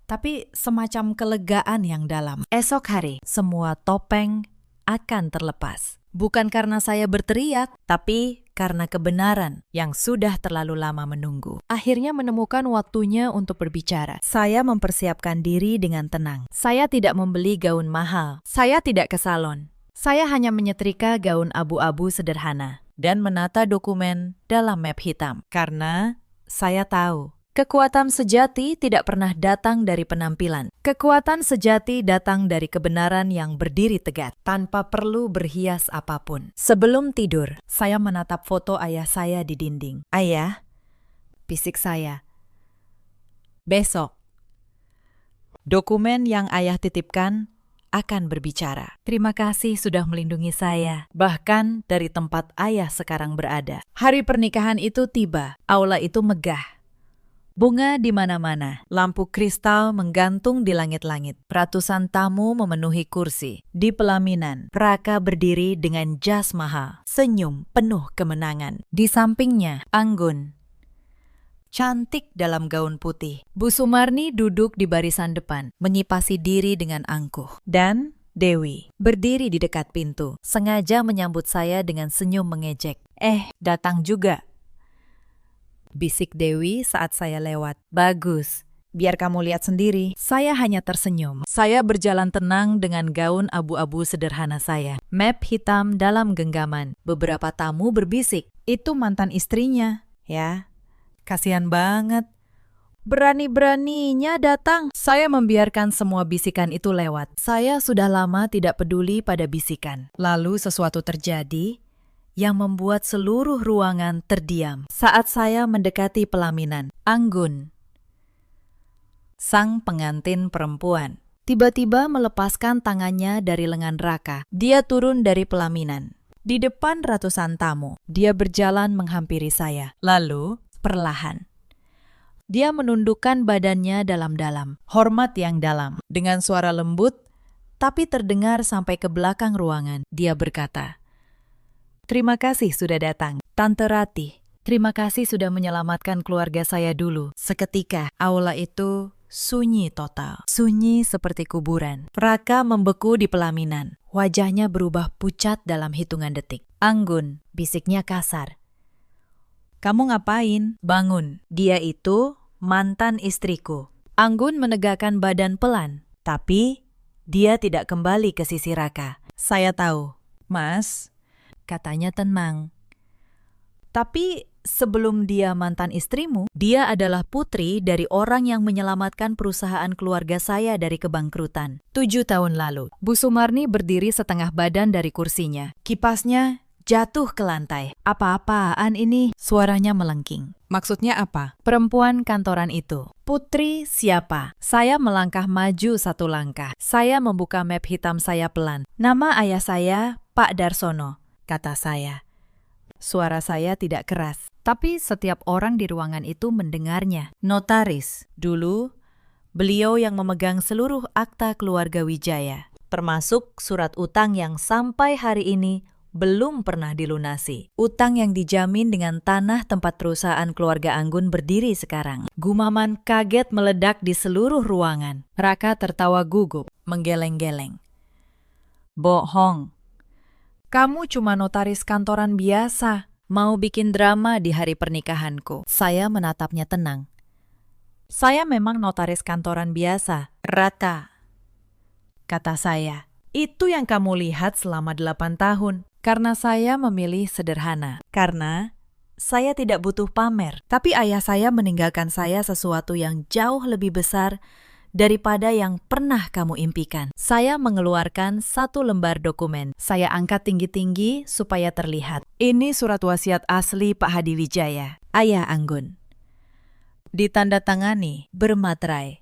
tapi semacam kelegaan yang dalam. Esok hari, semua topeng akan terlepas. Bukan karena saya berteriak, tapi karena kebenaran yang sudah terlalu lama menunggu. Akhirnya menemukan waktunya untuk berbicara. Saya mempersiapkan diri dengan tenang. Saya tidak membeli gaun mahal. Saya tidak ke salon. Saya hanya menyetrika gaun abu-abu sederhana dan menata dokumen dalam map hitam. Karena saya tahu, kekuatan sejati tidak pernah datang dari penampilan. Kekuatan sejati datang dari kebenaran yang berdiri tegak, tanpa perlu berhias apapun. Sebelum tidur, saya menatap foto ayah saya di dinding. "Ayah," bisik saya, "besok, dokumen yang ayah titipkan akan berbicara. Terima kasih sudah melindungi saya, bahkan dari tempat ayah sekarang berada." Hari pernikahan itu tiba, aula itu megah. Bunga di mana-mana, lampu kristal menggantung di langit-langit. Ratusan tamu memenuhi kursi. Di pelaminan, Raka berdiri dengan jas mahal, senyum penuh kemenangan. Di sampingnya, Anggun, cantik dalam gaun putih. Bu Sumarni duduk di barisan depan, menyipasi diri dengan angkuh. Dan Dewi berdiri di dekat pintu, sengaja menyambut saya dengan senyum mengejek. Datang juga, bisik Dewi saat saya lewat. Bagus, biar kamu lihat sendiri. Saya hanya tersenyum. Saya berjalan tenang dengan gaun abu-abu sederhana saya. Map hitam dalam genggaman. Beberapa tamu berbisik, itu mantan istrinya, ya. Kasihan banget. Berani-beraninya datang. Saya membiarkan semua bisikan itu lewat. Saya sudah lama tidak peduli pada bisikan. Lalu sesuatu terjadi yang membuat seluruh ruangan terdiam. Saat saya mendekati pelaminan, Anggun, sang pengantin perempuan, tiba-tiba melepaskan tangannya dari lengan Raka. Dia turun dari pelaminan. Di depan ratusan tamu, dia berjalan menghampiri saya. Lalu, perlahan, dia menundukkan badannya dalam-dalam, hormat yang dalam. Dengan suara lembut, tapi terdengar sampai ke belakang ruangan, dia berkata, "Terima kasih sudah datang, Tante Ratih. Terima kasih sudah menyelamatkan keluarga saya dulu." Seketika, aula itu sunyi total. Sunyi seperti kuburan. Raka membeku di pelaminan. Wajahnya berubah pucat dalam hitungan detik. "Anggun," bisiknya kasar. "Kamu ngapain?" "Bangun. Dia itu mantan istriku." Anggun menegakkan badan pelan. Tapi dia tidak kembali ke sisi Raka. "Saya tahu." "Mas," katanya tenang. "Tapi sebelum dia mantan istrimu, dia adalah putri dari orang yang menyelamatkan perusahaan keluarga saya dari kebangkrutan 7 tahun lalu." Bu Sumarni berdiri setengah badan dari kursinya. Kipasnya jatuh ke lantai. "Apa-apaan ini?" Suaranya melengking. "Maksudnya apa?" "Perempuan kantoran itu." "Putri siapa?" Saya melangkah maju 1 langkah. Saya membuka map hitam saya pelan. "Nama ayah saya Pak Darsono," kata saya. Suara saya tidak keras, tapi setiap orang di ruangan itu mendengarnya. "Notaris. Dulu, beliau yang memegang seluruh akta keluarga Wijaya, termasuk surat utang yang sampai hari ini belum pernah dilunasi. Utang yang dijamin dengan tanah tempat perusahaan keluarga Anggun berdiri sekarang." Gumaman kaget meledak di seluruh ruangan. Raka tertawa gugup, menggeleng-geleng. "Bohong. Kamu cuma notaris kantoran biasa, mau bikin drama di hari pernikahanku." Saya menatapnya tenang. "Saya memang notaris kantoran biasa, Raka," kata saya. "Itu yang kamu lihat selama 8 tahun. Karena saya memilih sederhana. Karena saya tidak butuh pamer. Tapi ayah saya meninggalkan saya sesuatu yang jauh lebih besar daripada yang pernah kamu impikan." Saya mengeluarkan 1 lembar dokumen. Saya angkat tinggi-tinggi supaya terlihat. "Ini surat wasiat asli Pak Hadi Wijaya, ayah Anggun. Ditandatangani, bermaterai,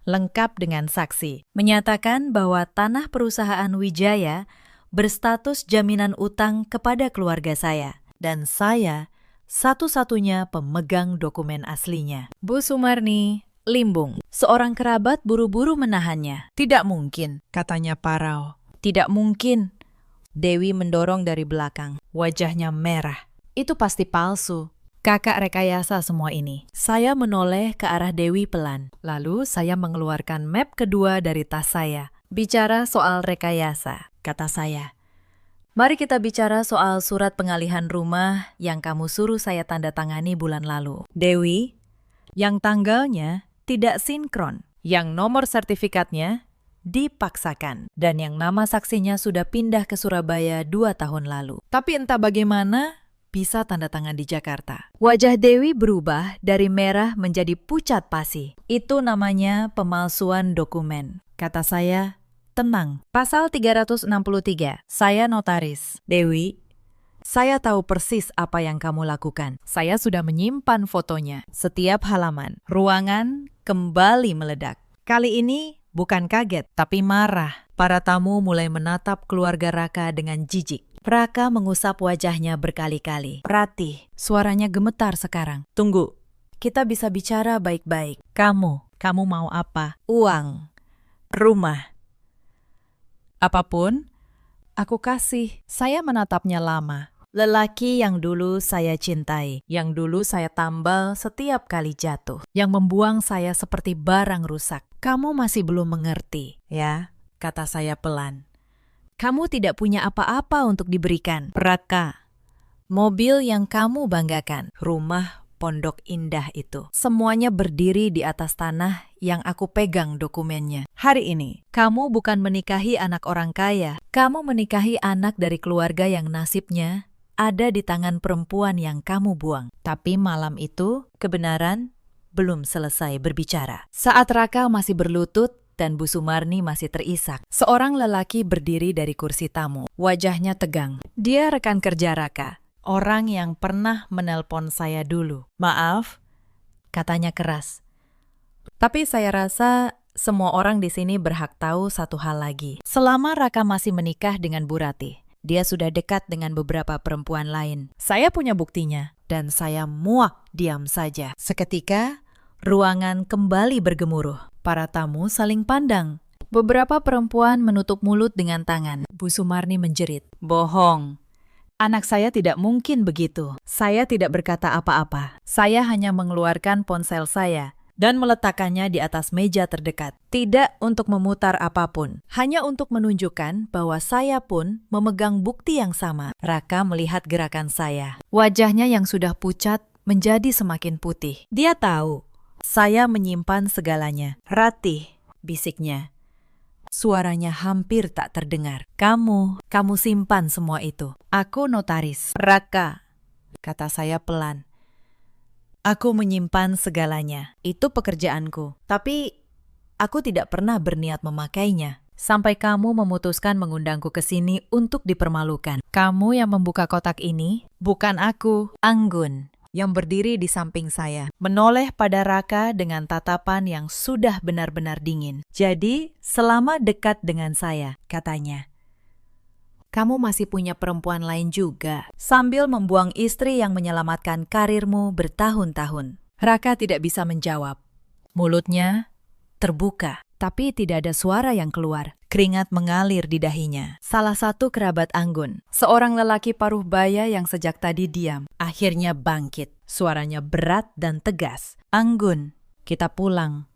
lengkap dengan saksi. Menyatakan bahwa tanah perusahaan Wijaya berstatus jaminan utang kepada keluarga saya. Dan saya satu-satunya pemegang dokumen aslinya." Bu Sumarni limbung. Seorang kerabat buru-buru menahannya. "Tidak mungkin," katanya parau. "Tidak mungkin." Dewi mendorong dari belakang. Wajahnya merah. "Itu pasti palsu. Kakak rekayasa semua ini." Saya menoleh ke arah Dewi pelan. Lalu saya mengeluarkan map kedua dari tas saya. "Bicara soal rekayasa," kata saya. "Mari kita bicara soal surat pengalihan rumah yang kamu suruh saya tanda tangani bulan lalu. Dewi, yang tanggalnya tidak sinkron, yang nomor sertifikatnya dipaksakan, dan yang nama saksinya sudah pindah ke Surabaya 2 tahun lalu. Tapi entah bagaimana bisa tanda tangan di Jakarta." Wajah Dewi berubah dari merah menjadi pucat pasi. "Itu namanya pemalsuan dokumen," kata saya. "Tenang." Pasal 363, saya notaris. "Dewi, saya tahu persis apa yang kamu lakukan. Saya sudah menyimpan fotonya." Setiap halaman, ruangan kembali meledak. Kali ini bukan kaget, tapi marah. Para tamu mulai menatap keluarga Raka dengan jijik. Raka mengusap wajahnya berkali-kali. "Ratih," suaranya gemetar sekarang. "Tunggu, kita bisa bicara baik-baik. Kamu mau apa? Uang? Rumah? Apapun, aku kasih." Saya menatapnya lama. Lelaki yang dulu saya cintai, yang dulu saya tambal setiap kali jatuh, yang membuang saya seperti barang rusak. "Kamu masih belum mengerti, ya. kata saya pelan. Kamu tidak punya apa-apa untuk diberikan, Raka. Mobil yang kamu banggakan, rumah pondok indah itu. Semuanya berdiri di atas tanah yang aku pegang dokumennya. Hari ini, kamu bukan menikahi anak orang kaya. Kamu menikahi anak dari keluarga yang nasibnya ada di tangan perempuan yang kamu buang. Tapi malam itu, kebenaran belum selesai berbicara. Saat Raka masih berlutut dan Bu Sumarni masih terisak, seorang lelaki berdiri dari kursi tamu. Wajahnya tegang. Dia rekan kerja Raka. Orang yang pernah menelpon saya dulu. Maaf, katanya keras. Tapi saya rasa semua orang di sini berhak tahu satu hal lagi. Selama Raka masih menikah dengan Bu Ratih, dia sudah dekat dengan beberapa perempuan lain. Saya punya buktinya, dan saya muak diam saja. Seketika, ruangan kembali bergemuruh. Para tamu saling pandang. Beberapa perempuan menutup mulut dengan tangan. Bu Sumarni menjerit, "Bohong. Anak saya tidak mungkin begitu. Saya tidak berkata apa-apa. Saya hanya mengeluarkan ponsel saya dan meletakkannya di atas meja terdekat. Tidak untuk memutar apapun. Hanya untuk menunjukkan bahwa saya pun memegang bukti yang sama." Raka melihat gerakan saya. Wajahnya yang sudah pucat menjadi semakin putih. Dia tahu saya menyimpan segalanya. "Ratih," bisiknya. Suaranya hampir tak terdengar. Kamu simpan semua itu. Aku notaris. Raka, kata saya pelan. Aku menyimpan segalanya. Itu pekerjaanku. Tapi aku tidak pernah berniat memakainya. Sampai kamu memutuskan mengundangku ke sini untuk dipermalukan. Kamu yang membuka kotak ini, bukan aku. Anggun yang berdiri di samping saya, menoleh pada Raka dengan tatapan yang sudah benar-benar dingin. "Jadi, selama dekat dengan saya," katanya, "kamu masih punya perempuan lain juga, sambil membuang istri yang menyelamatkan karirmu bertahun-tahun." Raka tidak bisa menjawab. Mulutnya terbuka, tapi tidak ada suara yang keluar. Keringat mengalir di dahinya. Salah satu kerabat Anggun, seorang lelaki paruh baya yang sejak tadi diam, akhirnya bangkit. Suaranya berat dan tegas. "Anggun, kita pulang.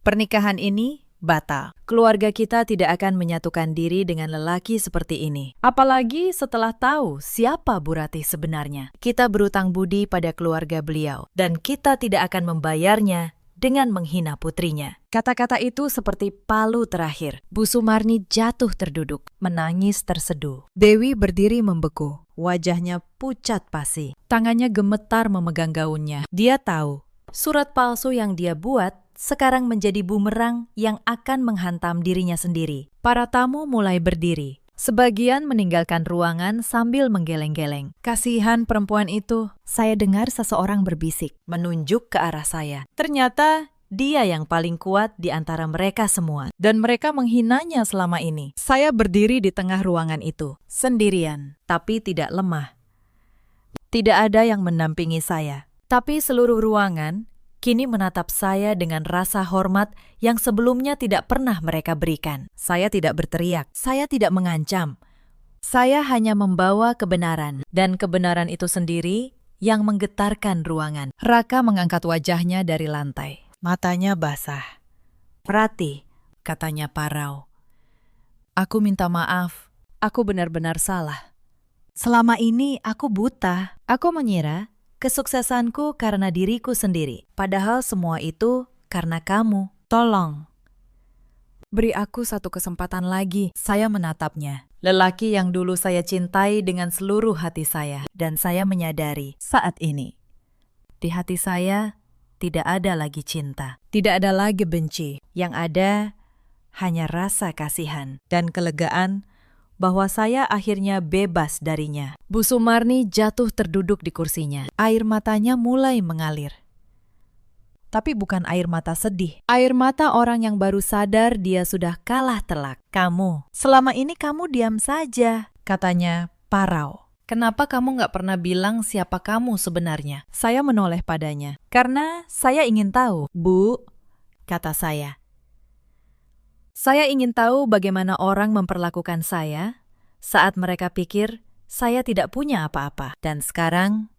Pernikahan ini batal. Keluarga kita tidak akan menyatukan diri dengan lelaki seperti ini. Apalagi setelah tahu siapa Bu Ratih sebenarnya. Kita berutang budi pada keluarga beliau, dan kita tidak akan membayarnya dengan menghina putrinya." Kata-kata itu seperti palu terakhir. Bu Sumarni jatuh terduduk, menangis terseduh. Dewi berdiri membeku, wajahnya pucat pasi. Tangannya gemetar memegang gaunnya. Dia tahu, surat palsu yang dia buat sekarang menjadi bumerang yang akan menghantam dirinya sendiri. Para tamu mulai berdiri. Sebagian meninggalkan ruangan sambil menggeleng-geleng. "Kasihan perempuan itu." Saya dengar seseorang berbisik, menunjuk ke arah saya. Ternyata dia yang paling kuat di antara mereka semua. Dan mereka menghinanya selama ini. Saya berdiri di tengah ruangan itu, sendirian, tapi tidak lemah. Tidak ada yang mendampingi saya. Tapi seluruh ruangan kini menatap saya dengan rasa hormat yang sebelumnya tidak pernah mereka berikan. Saya tidak berteriak, saya tidak mengancam. Saya hanya membawa kebenaran, dan kebenaran itu sendiri yang menggetarkan ruangan. Raka mengangkat wajahnya dari lantai. Matanya basah. "Ratih," katanya parau. "Aku minta maaf. Aku benar-benar salah. Selama ini aku buta. Aku mengira kesuksesanku karena diriku sendiri. Padahal semua itu karena kamu. Tolong, beri aku satu kesempatan lagi." Saya menatapnya. Lelaki yang dulu saya cintai dengan seluruh hati saya. Dan saya menyadari saat ini, di hati saya tidak ada lagi cinta. Tidak ada lagi benci. Yang ada hanya rasa kasihan dan kelegaan bahwa saya akhirnya bebas darinya. Bu Sumarni jatuh terduduk di kursinya. Air matanya mulai mengalir. Tapi bukan air mata sedih. Air mata orang yang baru sadar dia sudah kalah telak. "Kamu, selama ini kamu diam saja," katanya parau. "Kenapa kamu nggak pernah bilang siapa kamu sebenarnya?" Saya menoleh padanya. "Karena saya ingin tahu." "Bu," kata saya. "Saya ingin tahu bagaimana orang memperlakukan saya saat mereka pikir saya tidak punya apa-apa. Dan sekarang,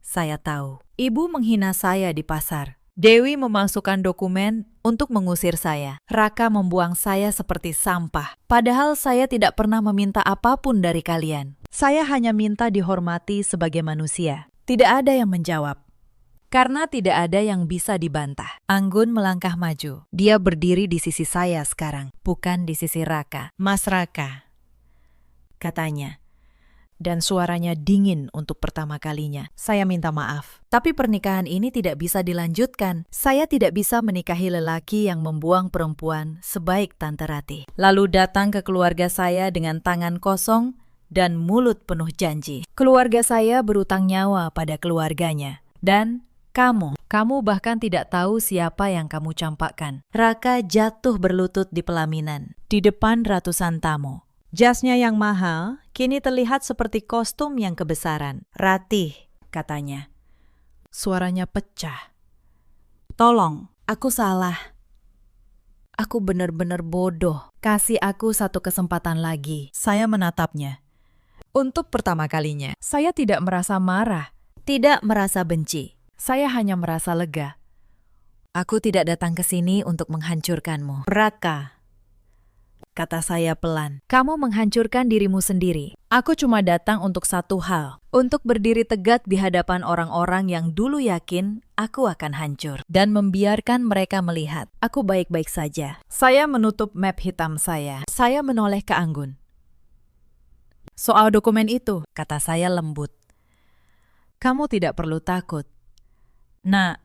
saya tahu. Ibu menghina saya di pasar. Dewi memasukkan dokumen untuk mengusir saya. Raka membuang saya seperti sampah. Padahal saya tidak pernah meminta apapun dari kalian. Saya hanya minta dihormati sebagai manusia. Tidak ada yang menjawab. Karena tidak ada yang bisa dibantah. Anggun melangkah maju. Dia berdiri di sisi saya sekarang, bukan di sisi Raka. Mas Raka, katanya. Dan suaranya dingin untuk pertama kalinya. Saya minta maaf. Tapi pernikahan ini tidak bisa dilanjutkan. Saya tidak bisa menikahi lelaki yang membuang perempuan sebaik Tante Ratih. Lalu datang ke keluarga saya dengan tangan kosong dan mulut penuh janji. Keluarga saya berutang nyawa pada keluarganya. Dan kamu bahkan tidak tahu siapa yang kamu campakkan. Raka jatuh berlutut di pelaminan, di depan ratusan tamu. Jasnya yang mahal kini terlihat seperti kostum yang kebesaran. Ratih, katanya. Suaranya pecah. Tolong, aku salah. Aku benar-benar bodoh. Kasih aku satu kesempatan lagi. Saya menatapnya. Untuk pertama kalinya, saya tidak merasa marah, tidak merasa benci. Saya hanya merasa lega. Aku tidak datang ke sini untuk menghancurkanmu. Raka, kata saya pelan. Kamu menghancurkan dirimu sendiri. Aku cuma datang untuk satu hal. Untuk berdiri tegak di hadapan orang-orang yang dulu yakin aku akan hancur. Dan membiarkan mereka melihat. Aku baik-baik saja. Saya menutup map hitam saya. Saya menoleh ke Anggun. Soal dokumen itu, kata saya lembut. Kamu tidak perlu takut. Nak,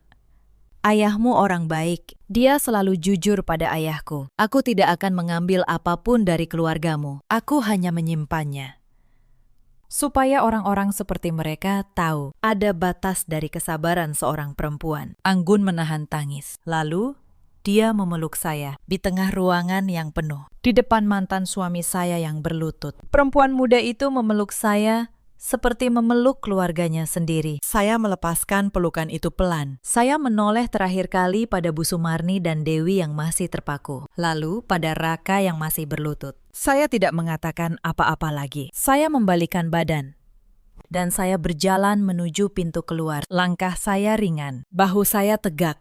ayahmu orang baik. Dia selalu jujur pada ayahku. Aku tidak akan mengambil apapun dari keluargamu. Aku hanya menyimpannya. Supaya orang-orang seperti mereka tahu ada batas dari kesabaran seorang perempuan. Anggun menahan tangis. Lalu, dia memeluk saya di tengah ruangan yang penuh. Di depan mantan suami saya yang berlutut. Perempuan muda itu memeluk saya seperti memeluk keluarganya sendiri. Saya melepaskan pelukan itu pelan. Saya menoleh terakhir kali pada Bu Sumarni dan Dewi yang masih terpaku. Lalu pada Raka yang masih berlutut. Saya tidak mengatakan apa-apa lagi. Saya membalikan badan. Dan saya berjalan menuju pintu keluar. Langkah saya ringan. Bahu saya tegak.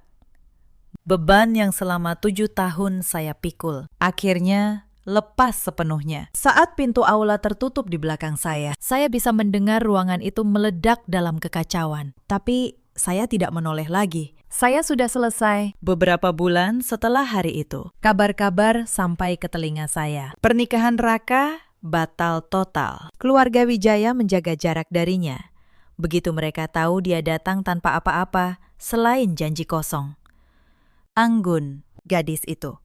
Beban yang selama 7 tahun saya pikul. Akhirnya lepas sepenuhnya. Saat pintu aula tertutup di belakang saya bisa mendengar ruangan itu meledak dalam kekacauan. Tapi saya tidak menoleh lagi. Saya sudah selesai. Beberapa bulan setelah hari itu, kabar-kabar sampai ke telinga saya. Pernikahan Raka batal total. Keluarga Wijaya menjaga jarak darinya. Begitu mereka tahu dia datang tanpa apa-apa selain janji kosong. Anggun, gadis itu,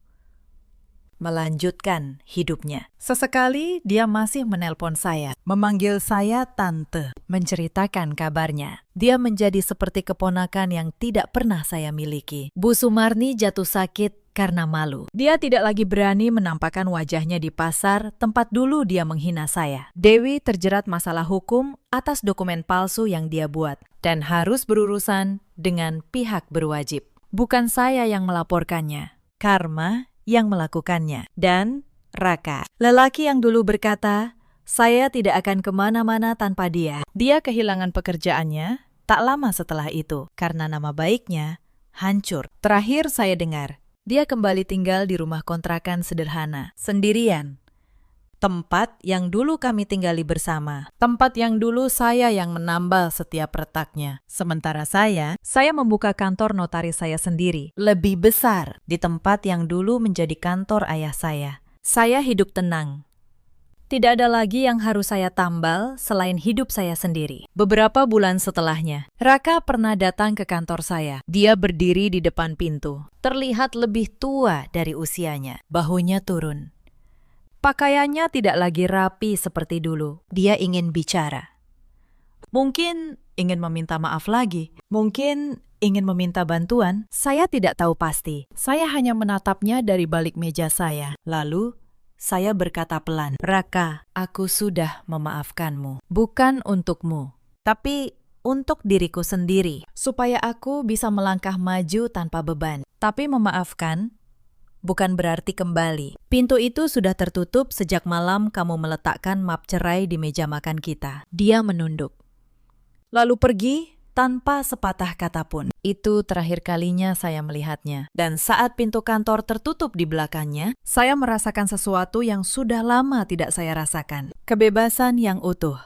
melanjutkan hidupnya. Sesekali dia masih menelpon saya, memanggil saya tante, menceritakan kabarnya. Dia menjadi seperti keponakan yang tidak pernah saya miliki. Bu Sumarni jatuh sakit karena malu. Dia tidak lagi berani menampakkan wajahnya di pasar tempat dulu dia menghina saya. Dewi terjerat masalah hukum atas dokumen palsu yang dia buat dan harus berurusan dengan pihak berwajib. Bukan saya yang melaporkannya. Karma yang melakukannya. Dan Raka, lelaki yang dulu berkata, saya tidak akan kemana-mana tanpa dia. Dia kehilangan pekerjaannya tak lama setelah itu karena nama baiknya hancur. Terakhir saya dengar, dia kembali tinggal di rumah kontrakan sederhana, sendirian. Tempat yang dulu kami tinggali bersama. Tempat yang dulu saya yang menambal setiap retaknya. Sementara saya membuka kantor notaris saya sendiri. Lebih besar di tempat yang dulu menjadi kantor ayah saya. Saya hidup tenang. Tidak ada lagi yang harus saya tambal selain hidup saya sendiri. Beberapa bulan setelahnya, Raka pernah datang ke kantor saya. Dia berdiri di depan pintu. Terlihat lebih tua dari usianya. Bahunya turun. Pakaiannya tidak lagi rapi seperti dulu. Dia ingin bicara. Mungkin ingin meminta maaf lagi. Mungkin ingin meminta bantuan. Saya tidak tahu pasti. Saya hanya menatapnya dari balik meja saya. Lalu, saya berkata pelan, Raka, aku sudah memaafkanmu. Bukan untukmu, tapi untuk diriku sendiri. Supaya aku bisa melangkah maju tanpa beban. Tapi memaafkan bukan berarti kembali. Pintu itu sudah tertutup sejak malam kamu meletakkan map cerai di meja makan kita. Dia menunduk. Lalu pergi tanpa sepatah kata pun. Itu terakhir kalinya saya melihatnya. Dan saat pintu kantor tertutup di belakangnya, saya merasakan sesuatu yang sudah lama tidak saya rasakan. Kebebasan yang utuh.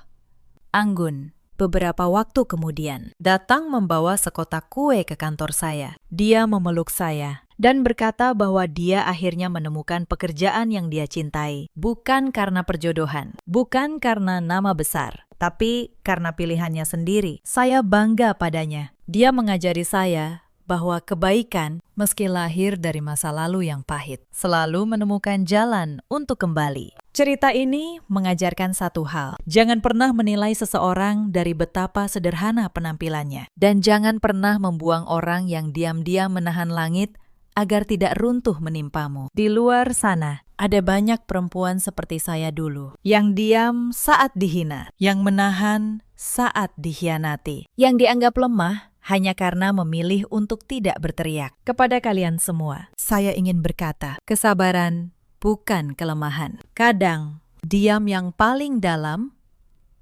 Anggun, beberapa waktu kemudian, datang membawa sekotak kue ke kantor saya. Dia memeluk saya dan berkata bahwa dia akhirnya menemukan pekerjaan yang dia cintai. Bukan karena perjodohan, bukan karena nama besar, tapi karena pilihannya sendiri. Saya bangga padanya. Dia mengajari saya bahwa kebaikan, meski lahir dari masa lalu yang pahit, selalu menemukan jalan untuk kembali. Cerita ini mengajarkan satu hal. Jangan pernah menilai seseorang dari betapa sederhana penampilannya. Dan jangan pernah membuang orang yang diam-diam menahan langit agar tidak runtuh menimpamu. Di luar sana, ada banyak perempuan seperti saya dulu, yang diam saat dihina, yang menahan saat dikhianati, yang dianggap lemah hanya karena memilih untuk tidak berteriak. Kepada kalian semua, saya ingin berkata, kesabaran bukan kelemahan. Kadang, diam yang paling dalam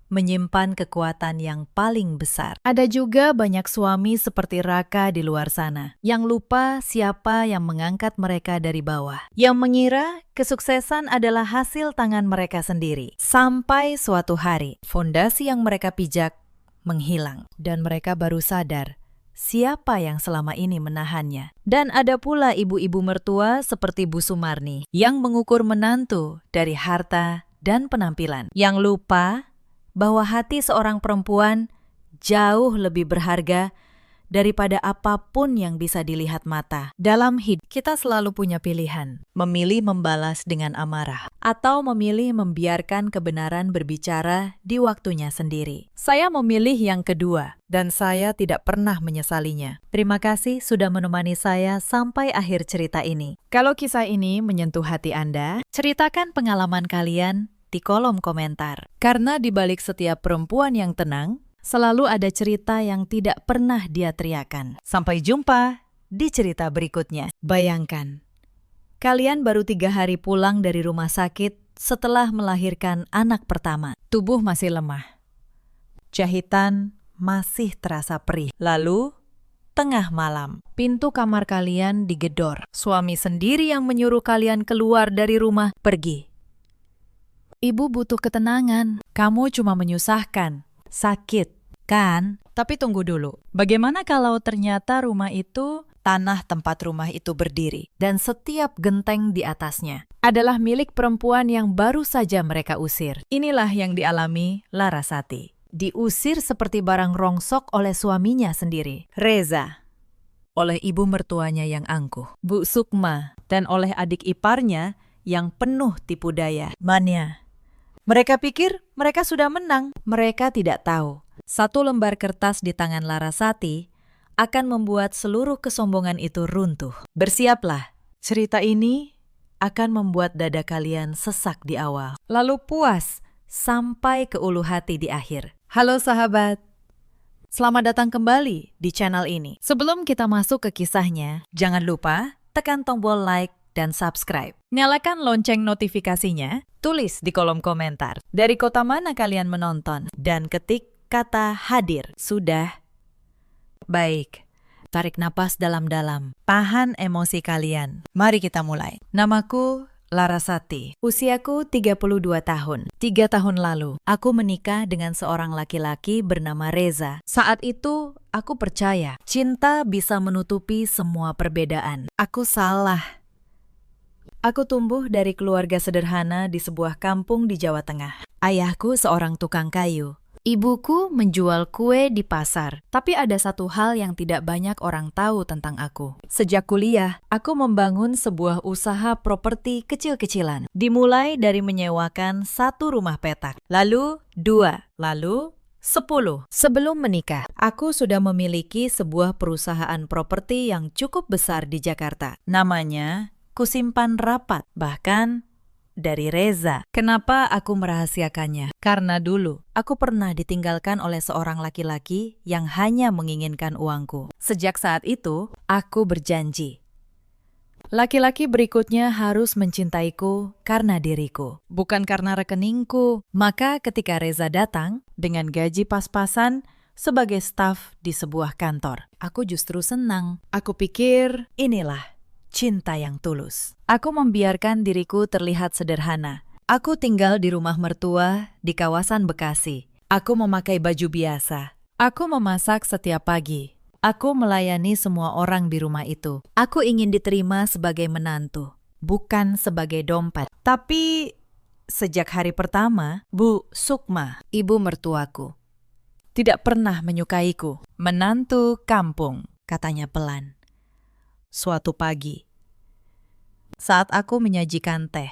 menyimpan kekuatan yang paling besar. Ada juga banyak suami seperti Raka di luar sana, yang lupa siapa yang mengangkat mereka dari bawah, yang mengira kesuksesan adalah hasil tangan mereka sendiri. Sampai suatu hari, fondasi yang mereka pijak menghilang, dan mereka baru sadar siapa yang selama ini menahannya. Dan ada pula ibu-ibu mertua seperti Bu Sumarni yang mengukur menantu dari harta dan penampilan, yang lupa bahwa hati seorang perempuan jauh lebih berharga daripada apapun yang bisa dilihat mata. Dalam hidup, kita selalu punya pilihan, memilih membalas dengan amarah, atau memilih membiarkan kebenaran berbicara di waktunya sendiri. Saya memilih yang kedua, dan saya tidak pernah menyesalinya. Terima kasih sudah menemani saya sampai akhir cerita ini. Kalau kisah ini menyentuh hati Anda, ceritakan pengalaman kalian di kolom komentar. Karena di balik setiap perempuan yang tenang, selalu ada cerita yang tidak pernah dia teriakan. Sampai jumpa di cerita berikutnya. Bayangkan, kalian baru 3 hari pulang dari rumah sakit setelah melahirkan anak pertama. Tubuh masih lemah. Jahitan masih terasa perih. Lalu, tengah malam, pintu kamar kalian digedor. Suami sendiri yang menyuruh kalian keluar dari rumah, pergi. Ibu butuh ketenangan. Kamu cuma menyusahkan. Sakit, kan? Tapi tunggu dulu. Bagaimana kalau ternyata rumah itu, tanah tempat rumah itu berdiri, dan setiap genteng di atasnya adalah milik perempuan yang baru saja mereka usir? Inilah yang dialami Larasati. Diusir seperti barang rongsok oleh suaminya sendiri, Reza, oleh ibu mertuanya yang angkuh, Bu Sukma, dan oleh adik iparnya yang penuh tipu daya, Mania. Mereka pikir mereka sudah menang. Mereka tidak tahu, satu lembar kertas di tangan Larasati akan membuat seluruh kesombongan itu runtuh. Bersiaplah, cerita ini akan membuat dada kalian sesak di awal, lalu puas sampai ke ulu hati di akhir. Halo sahabat, selamat datang kembali di channel ini. Sebelum kita masuk ke kisahnya, jangan lupa tekan tombol like dan subscribe. Nyalakan lonceng notifikasinya, tulis di kolom komentar dari kota mana kalian menonton, dan ketik kata hadir. Sudah? Baik, tarik napas dalam-dalam, tahan emosi kalian. Mari kita mulai. Namaku Larasati, usiaku 32 tahun. 3 tahun lalu, aku menikah dengan seorang laki-laki bernama Reza. Saat itu, aku percaya cinta bisa menutupi semua perbedaan. Aku salah. Aku tumbuh dari keluarga sederhana di sebuah kampung di Jawa Tengah. Ayahku seorang tukang kayu. Ibuku menjual kue di pasar. Tapi ada satu hal yang tidak banyak orang tahu tentang aku. Sejak kuliah, aku membangun sebuah usaha properti kecil-kecilan. Dimulai dari menyewakan 1 rumah petak, lalu 2, lalu 10. Sebelum menikah, aku sudah memiliki sebuah perusahaan properti yang cukup besar di Jakarta. Namanya kusimpan rapat, bahkan dari Reza. Kenapa aku merahasiakannya? Karena dulu aku pernah ditinggalkan oleh seorang laki-laki yang hanya menginginkan uangku. Sejak saat itu, aku berjanji, laki-laki berikutnya harus mencintaiku karena diriku, bukan karena rekeningku. Maka ketika Reza datang dengan gaji pas-pasan, sebagai staf di sebuah kantor. Aku justru senang. Aku pikir inilah cinta yang tulus. Aku membiarkan diriku terlihat sederhana. Aku tinggal di rumah mertua di kawasan Bekasi. Aku memakai baju biasa. Aku memasak setiap pagi. Aku melayani semua orang di rumah itu. Aku ingin diterima sebagai menantu, bukan sebagai dompet. Tapi sejak hari pertama, Bu Sukma, ibu mertuaku, tidak pernah menyukaiku. Menantu kampung, katanya pelan. Suatu pagi, saat aku menyajikan teh,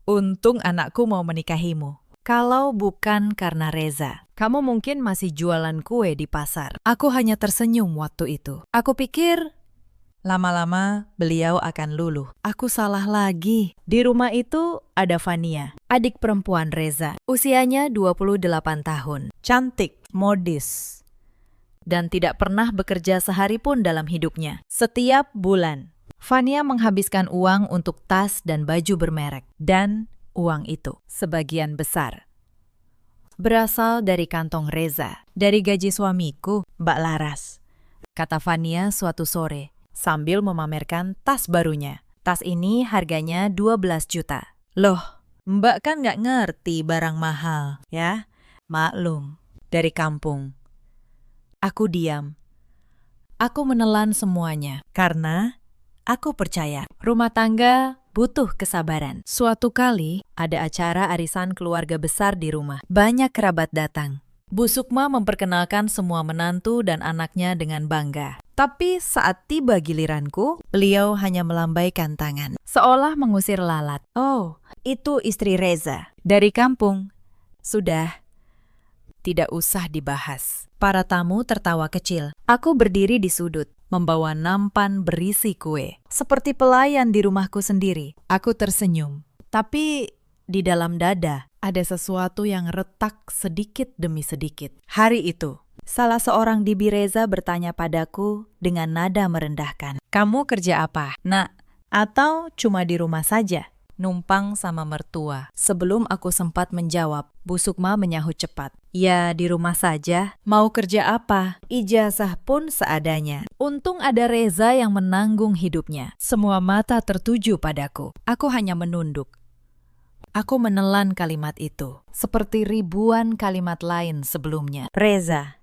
untung anakku mau menikahimu. Kalau bukan karena Reza, kamu mungkin masih jualan kue di pasar. Aku hanya tersenyum waktu itu. Aku pikir, lama-lama beliau akan luluh. Aku salah lagi. Di rumah itu ada Fania, adik perempuan Reza. Usianya 28 tahun. Cantik, modis, dan tidak pernah bekerja sehari pun dalam hidupnya. Setiap bulan, Fania menghabiskan uang untuk tas dan baju bermerek. Dan uang itu, sebagian besar, berasal dari kantong Reza. Dari gaji suamiku, Mbak Laras, kata Fania suatu sore, sambil memamerkan tas barunya. Tas ini harganya 12 juta. Loh, Mbak kan nggak ngerti barang mahal, ya? Maklum, dari kampung. Aku diam. Aku menelan semuanya, karena aku percaya rumah tangga butuh kesabaran. Suatu kali, ada acara arisan keluarga besar di rumah. Banyak kerabat datang. Bu Sukma memperkenalkan semua menantu dan anaknya dengan bangga. Tapi saat tiba giliranku, beliau hanya melambaikan tangan, seolah mengusir lalat. Oh, itu istri Reza, dari kampung. Sudah, tidak usah dibahas. Para tamu tertawa kecil. Aku berdiri di sudut, membawa nampan berisi kue. Seperti pelayan di rumahku sendiri. Aku tersenyum. Tapi di dalam dada ada sesuatu yang retak sedikit demi sedikit. Hari itu, salah seorang Bibi Reza bertanya padaku dengan nada merendahkan. Kamu kerja apa, Nak? Atau cuma di rumah saja? Numpang sama mertua. Sebelum aku sempat menjawab, Bu Sukma menyahut cepat. Ya, di rumah saja. Mau kerja apa? Ijazah pun seadanya. Untung ada Reza yang menanggung hidupnya. Semua mata tertuju padaku. Aku hanya menunduk. Aku menelan kalimat itu, seperti ribuan kalimat lain sebelumnya. Reza,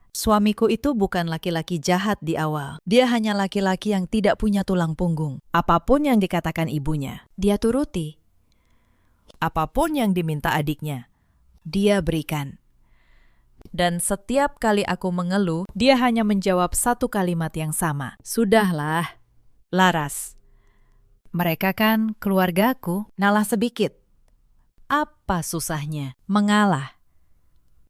suamiku itu bukan laki-laki jahat di awal. Dia hanya laki-laki yang tidak punya tulang punggung. Apapun yang dikatakan ibunya, dia turuti. Apapun yang diminta adiknya, dia berikan. Dan setiap kali aku mengeluh, dia hanya menjawab satu kalimat yang sama. Sudahlah, Laras. Mereka kan keluargaku, ngalah sedikit. Apa susahnya mengalah?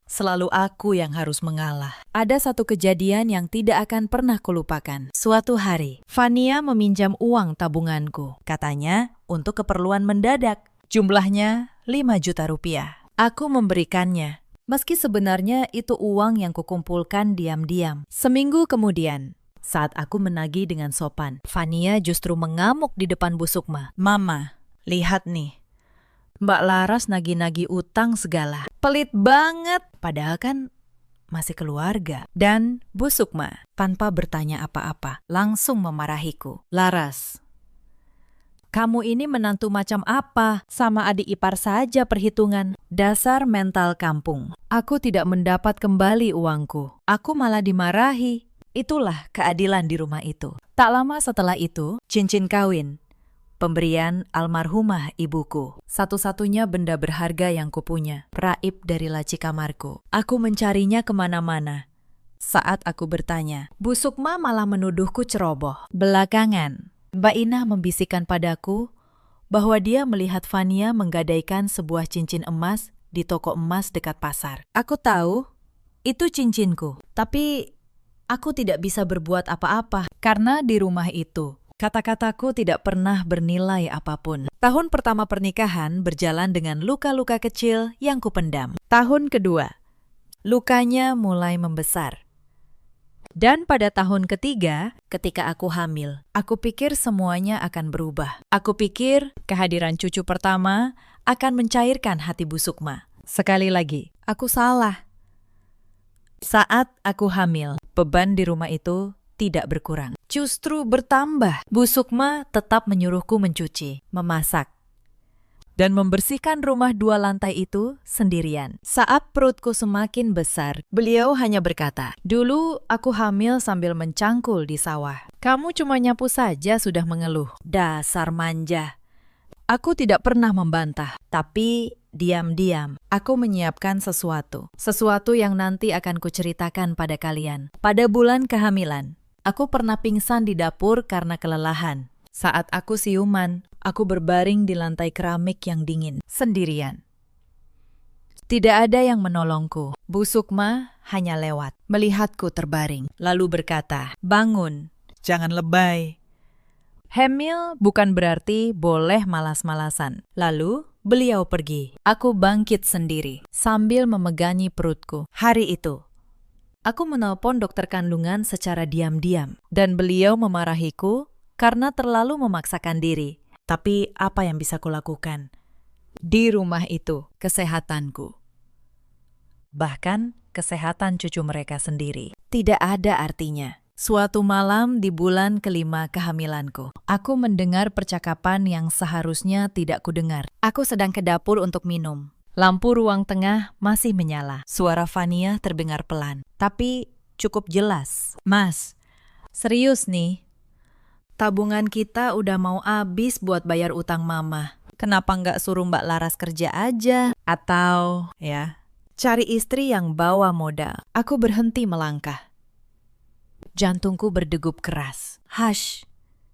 Selalu aku yang harus mengalah. Ada satu kejadian yang tidak akan pernah kulupakan. Suatu hari, Fania meminjam uang tabunganku. Katanya untuk keperluan mendadak. Jumlahnya 5 juta rupiah. Aku memberikannya. Meski sebenarnya itu uang yang kukumpulkan diam-diam. Seminggu kemudian, saat aku menagih dengan sopan, Fania justru mengamuk di depan Bu Sukma. Mama, lihat nih. Mbak Laras nagih-nagih utang segala. Pelit banget. Padahal kan masih keluarga. Dan Bu Sukma, tanpa bertanya apa-apa, langsung memarahiku. Laras, kamu ini menantu macam apa? Sama adik ipar saja perhitungan. Dasar mental kampung. Aku tidak mendapat kembali uangku. Aku malah dimarahi. Itulah keadilan di rumah itu. Tak lama setelah itu, cincin kawin. Pemberian almarhumah ibuku. Satu-satunya benda berharga yang kupunya. Raib dari laci kamarku. Aku mencarinya kemana-mana. Saat aku bertanya, Bu Sukma malah menuduhku ceroboh. Belakangan, Mbak Inah membisikkan padaku bahwa dia melihat Fania menggadaikan sebuah cincin emas di toko emas dekat pasar. Aku tahu, itu cincinku. Tapi aku tidak bisa berbuat apa-apa. Karena di rumah itu, kata-kataku tidak pernah bernilai apapun. Tahun pertama pernikahan berjalan dengan luka-luka kecil yang kupendam. Tahun kedua, lukanya mulai membesar. Dan pada tahun ketiga, ketika aku hamil, aku pikir semuanya akan berubah. Aku pikir kehadiran cucu pertama akan mencairkan hati Bu Sukma. Sekali lagi, aku salah. Saat aku hamil, beban di rumah itu tidak berkurang. Justru bertambah. Bu Sukma tetap menyuruhku mencuci, memasak, dan membersihkan rumah 2 lantai itu sendirian. Saat perutku semakin besar, beliau hanya berkata, "Dulu aku hamil sambil mencangkul di sawah. Kamu cuma nyapu saja sudah mengeluh. Dasar manja." Aku tidak pernah membantah, tapi diam-diam aku menyiapkan sesuatu yang nanti akan kuceritakan pada kalian. Pada bulan kehamilan, aku pernah pingsan di dapur karena kelelahan. Saat aku siuman, aku berbaring di lantai keramik yang dingin, sendirian. Tidak ada yang menolongku. Bu Sukma hanya lewat, melihatku terbaring, lalu berkata, "Bangun, jangan lebay." Hamil bukan berarti boleh malas-malasan. Lalu, beliau pergi. Aku bangkit sendiri, sambil memegangi perutku. Hari itu, aku menelpon dokter kandungan secara diam-diam, dan beliau memarahiku karena terlalu memaksakan diri. Tapi apa yang bisa kulakukan? Di rumah itu, kesehatanku, bahkan kesehatan cucu mereka sendiri, tidak ada artinya. Suatu malam di bulan kelima kehamilanku, aku mendengar percakapan yang seharusnya tidak kudengar. Aku sedang ke dapur untuk minum. Lampu ruang tengah masih menyala. Suara Fania terdengar pelan, tapi cukup jelas. "Mas, serius nih, tabungan kita udah mau habis buat bayar utang mama. Kenapa nggak suruh Mbak Laras kerja aja? Atau, cari istri yang bawa modal." Aku berhenti melangkah. Jantungku berdegup keras. "Hush,"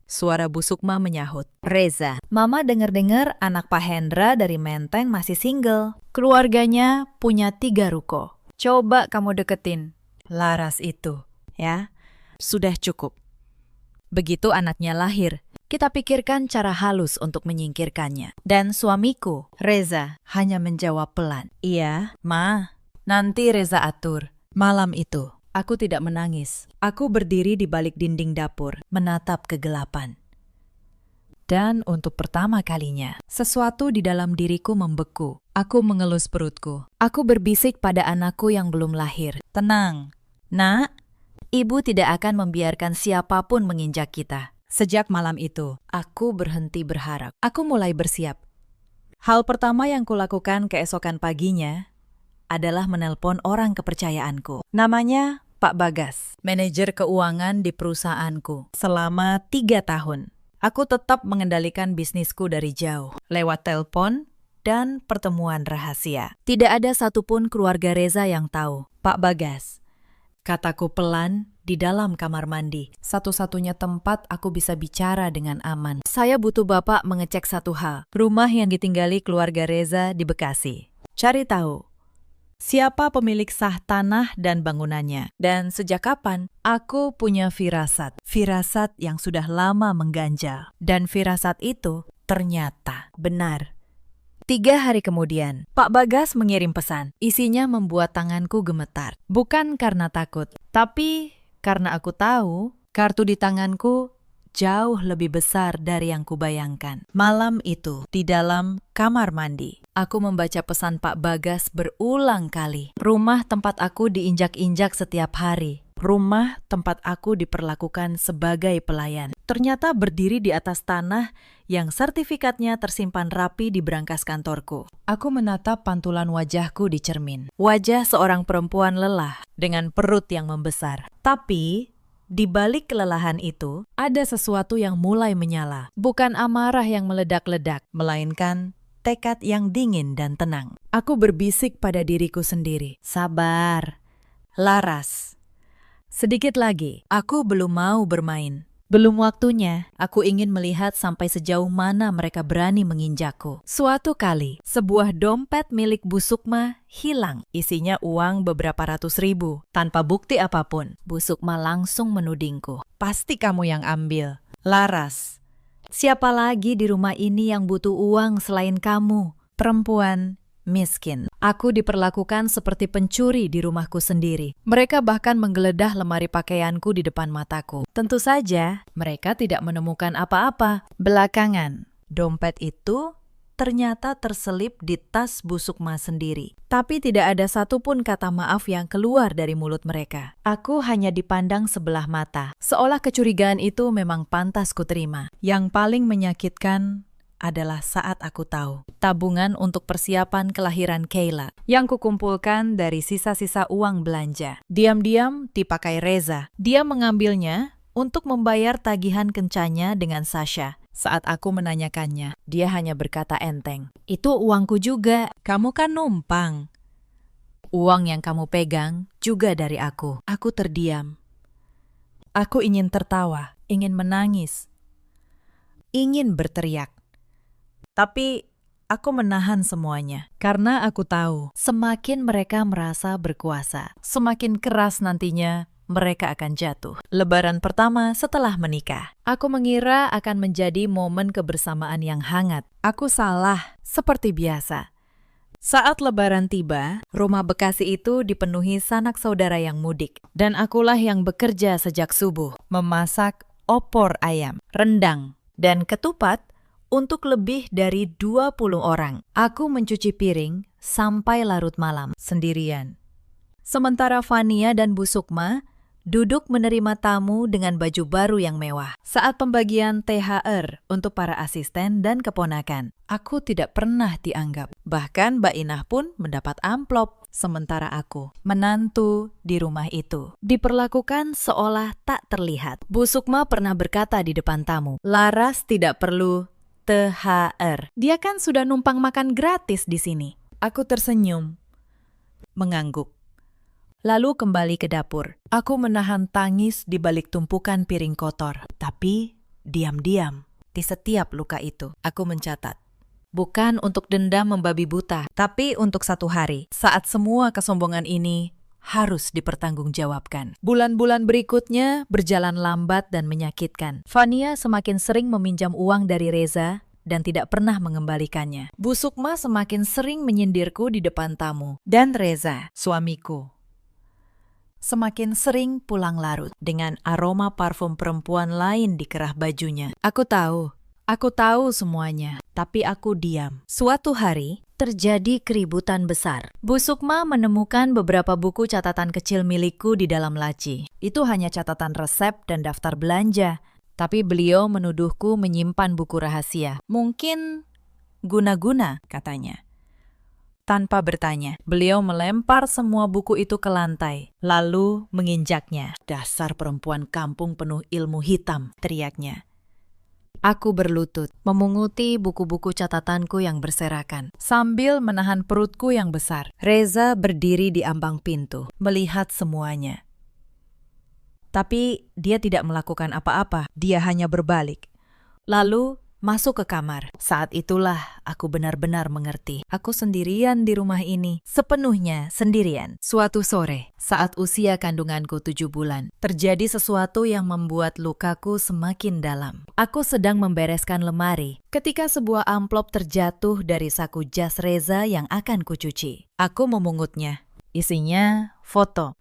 suara Bu Sukma menyahut. "Reza, Mama dengar-dengar anak Pak Hendra dari Menteng masih single. Keluarganya punya 3 ruko. Coba kamu deketin Laras itu, ya. Sudah cukup. Begitu anaknya lahir, kita pikirkan cara halus untuk menyingkirkannya." Dan suamiku, Reza, hanya menjawab pelan, "Iya, Ma, nanti Reza atur." Malam itu, aku tidak menangis. Aku berdiri di balik dinding dapur, menatap kegelapan. Dan untuk pertama kalinya, sesuatu di dalam diriku membeku. Aku mengelus perutku. Aku berbisik pada anakku yang belum lahir, "Tenang, Nak. Ibu tidak akan membiarkan siapapun menginjak kita." Sejak malam itu, aku berhenti berharap. Aku mulai bersiap. Hal pertama yang kulakukan keesokan paginya adalah menelpon orang kepercayaanku. Namanya Pak Bagas, manajer keuangan di perusahaanku. Selama 3 tahun, aku tetap mengendalikan bisnisku dari jauh, lewat telepon dan pertemuan rahasia. Tidak ada satupun keluarga Reza yang tahu. "Pak Bagas," kataku pelan di dalam kamar mandi, satu-satunya tempat aku bisa bicara dengan aman. "Saya butuh Bapak mengecek satu hal. Rumah yang ditinggali keluarga Reza di Bekasi. Cari tahu siapa pemilik sah tanah dan bangunannya. Dan sejak kapan aku punya firasat. Firasat yang sudah lama mengganjal. Dan firasat itu ternyata benar." 3 hari kemudian, Pak Bagas mengirim pesan. Isinya membuat tanganku gemetar. Bukan karena takut, tapi karena aku tahu kartu di tanganku jauh lebih besar dari yang kubayangkan. Malam itu, di dalam kamar mandi, aku membaca pesan Pak Bagas berulang kali. Rumah tempat aku diinjak-injak setiap hari. Rumah tempat aku diperlakukan sebagai pelayan. Ternyata berdiri di atas tanah yang sertifikatnya tersimpan rapi di brankas kantorku. Aku menatap pantulan wajahku di cermin. Wajah seorang perempuan lelah dengan perut yang membesar. Tapi di balik kelelahan itu, ada sesuatu yang mulai menyala. Bukan amarah yang meledak-ledak, melainkan tekad yang dingin dan tenang. Aku berbisik pada diriku sendiri. "Sabar, Laras. Sedikit lagi, aku belum mau bermain. Belum waktunya, aku ingin melihat sampai sejauh mana mereka berani menginjakku." Suatu kali, sebuah dompet milik Bu Sukma hilang. Isinya uang beberapa ratus ribu, tanpa bukti apapun. Bu Sukma langsung menudingku. "Pasti kamu yang ambil." "Laras, siapa lagi di rumah ini yang butuh uang selain kamu? Perempuan miskin. Aku diperlakukan seperti pencuri di rumahku sendiri. Mereka bahkan menggeledah lemari pakaianku di depan mataku. Tentu saja, mereka tidak menemukan apa-apa. Belakangan, dompet itu ternyata terselip di tas Bu Sukma sendiri. Tapi tidak ada satupun kata maaf yang keluar dari mulut mereka. Aku hanya dipandang sebelah mata, seolah kecurigaan itu memang pantas kuterima. Yang paling menyakitkan adalah saat aku tahu tabungan untuk persiapan kelahiran Kayla yang kukumpulkan dari sisa-sisa uang belanja. Diam-diam dipakai Reza. Dia mengambilnya untuk membayar tagihan kencanya dengan Sasha. Saat aku menanyakannya, dia hanya berkata enteng, "Itu uangku juga, kamu kan numpang." Uang yang kamu pegang juga dari aku. Aku terdiam. Aku ingin tertawa, ingin menangis, ingin berteriak. Tapi aku menahan semuanya, karena aku tahu semakin mereka merasa berkuasa, semakin keras nantinya mereka akan jatuh. Lebaran pertama setelah menikah. Aku mengira akan menjadi momen kebersamaan yang hangat. Aku salah, seperti biasa. Saat Lebaran tiba, rumah Bekasi itu dipenuhi sanak saudara yang mudik. Dan akulah yang bekerja sejak subuh, memasak opor ayam, rendang, dan ketupat untuk lebih dari 20 orang. Aku mencuci piring sampai larut malam, sendirian. Sementara Fania dan Bu Sukma duduk menerima tamu dengan baju baru yang mewah. Saat pembagian THR untuk para asisten dan keponakan, aku tidak pernah dianggap. Bahkan Mbak Inah pun mendapat amplop, sementara aku, menantu di rumah itu, diperlakukan seolah tak terlihat. Bu Sukma pernah berkata di depan tamu, "Laras tidak perlu THR. Dia kan sudah numpang makan gratis di sini." Aku tersenyum, mengangguk. Lalu kembali ke dapur. Aku menahan tangis di balik tumpukan piring kotor. Tapi, diam-diam, di setiap luka itu, aku mencatat. Bukan untuk dendam membabi buta, tapi untuk satu hari, saat semua kesombongan ini harus dipertanggungjawabkan. Bulan-bulan berikutnya berjalan lambat dan menyakitkan. Fania semakin sering meminjam uang dari Reza dan tidak pernah mengembalikannya. Bu Sukma semakin sering menyindirku di depan tamu. Dan Reza, suamiku, semakin sering pulang larut dengan aroma parfum perempuan lain di kerah bajunya. Aku tahu semuanya, tapi aku diam. Suatu hari, terjadi keributan besar. Bu Sukma menemukan beberapa buku catatan kecil milikku di dalam laci. Itu hanya catatan resep dan daftar belanja, tapi beliau menuduhku menyimpan buku rahasia. Mungkin guna-guna, katanya. Tanpa bertanya, beliau melempar semua buku itu ke lantai, lalu menginjaknya. "Dasar perempuan kampung penuh ilmu hitam," teriaknya. Aku berlutut, memunguti buku-buku catatanku yang berserakan, sambil menahan perutku yang besar. Reza berdiri di ambang pintu, melihat semuanya. Tapi dia tidak melakukan apa-apa, dia hanya berbalik. Lalu masuk ke kamar. Saat itulah aku benar-benar mengerti. Aku sendirian di rumah ini, sepenuhnya sendirian. Suatu sore, saat usia kandunganku 7 bulan, terjadi sesuatu yang membuat lukaku semakin dalam. Aku sedang membereskan lemari ketika sebuah amplop terjatuh dari saku jas Reza yang akan kucuci. Aku memungutnya. Isinya foto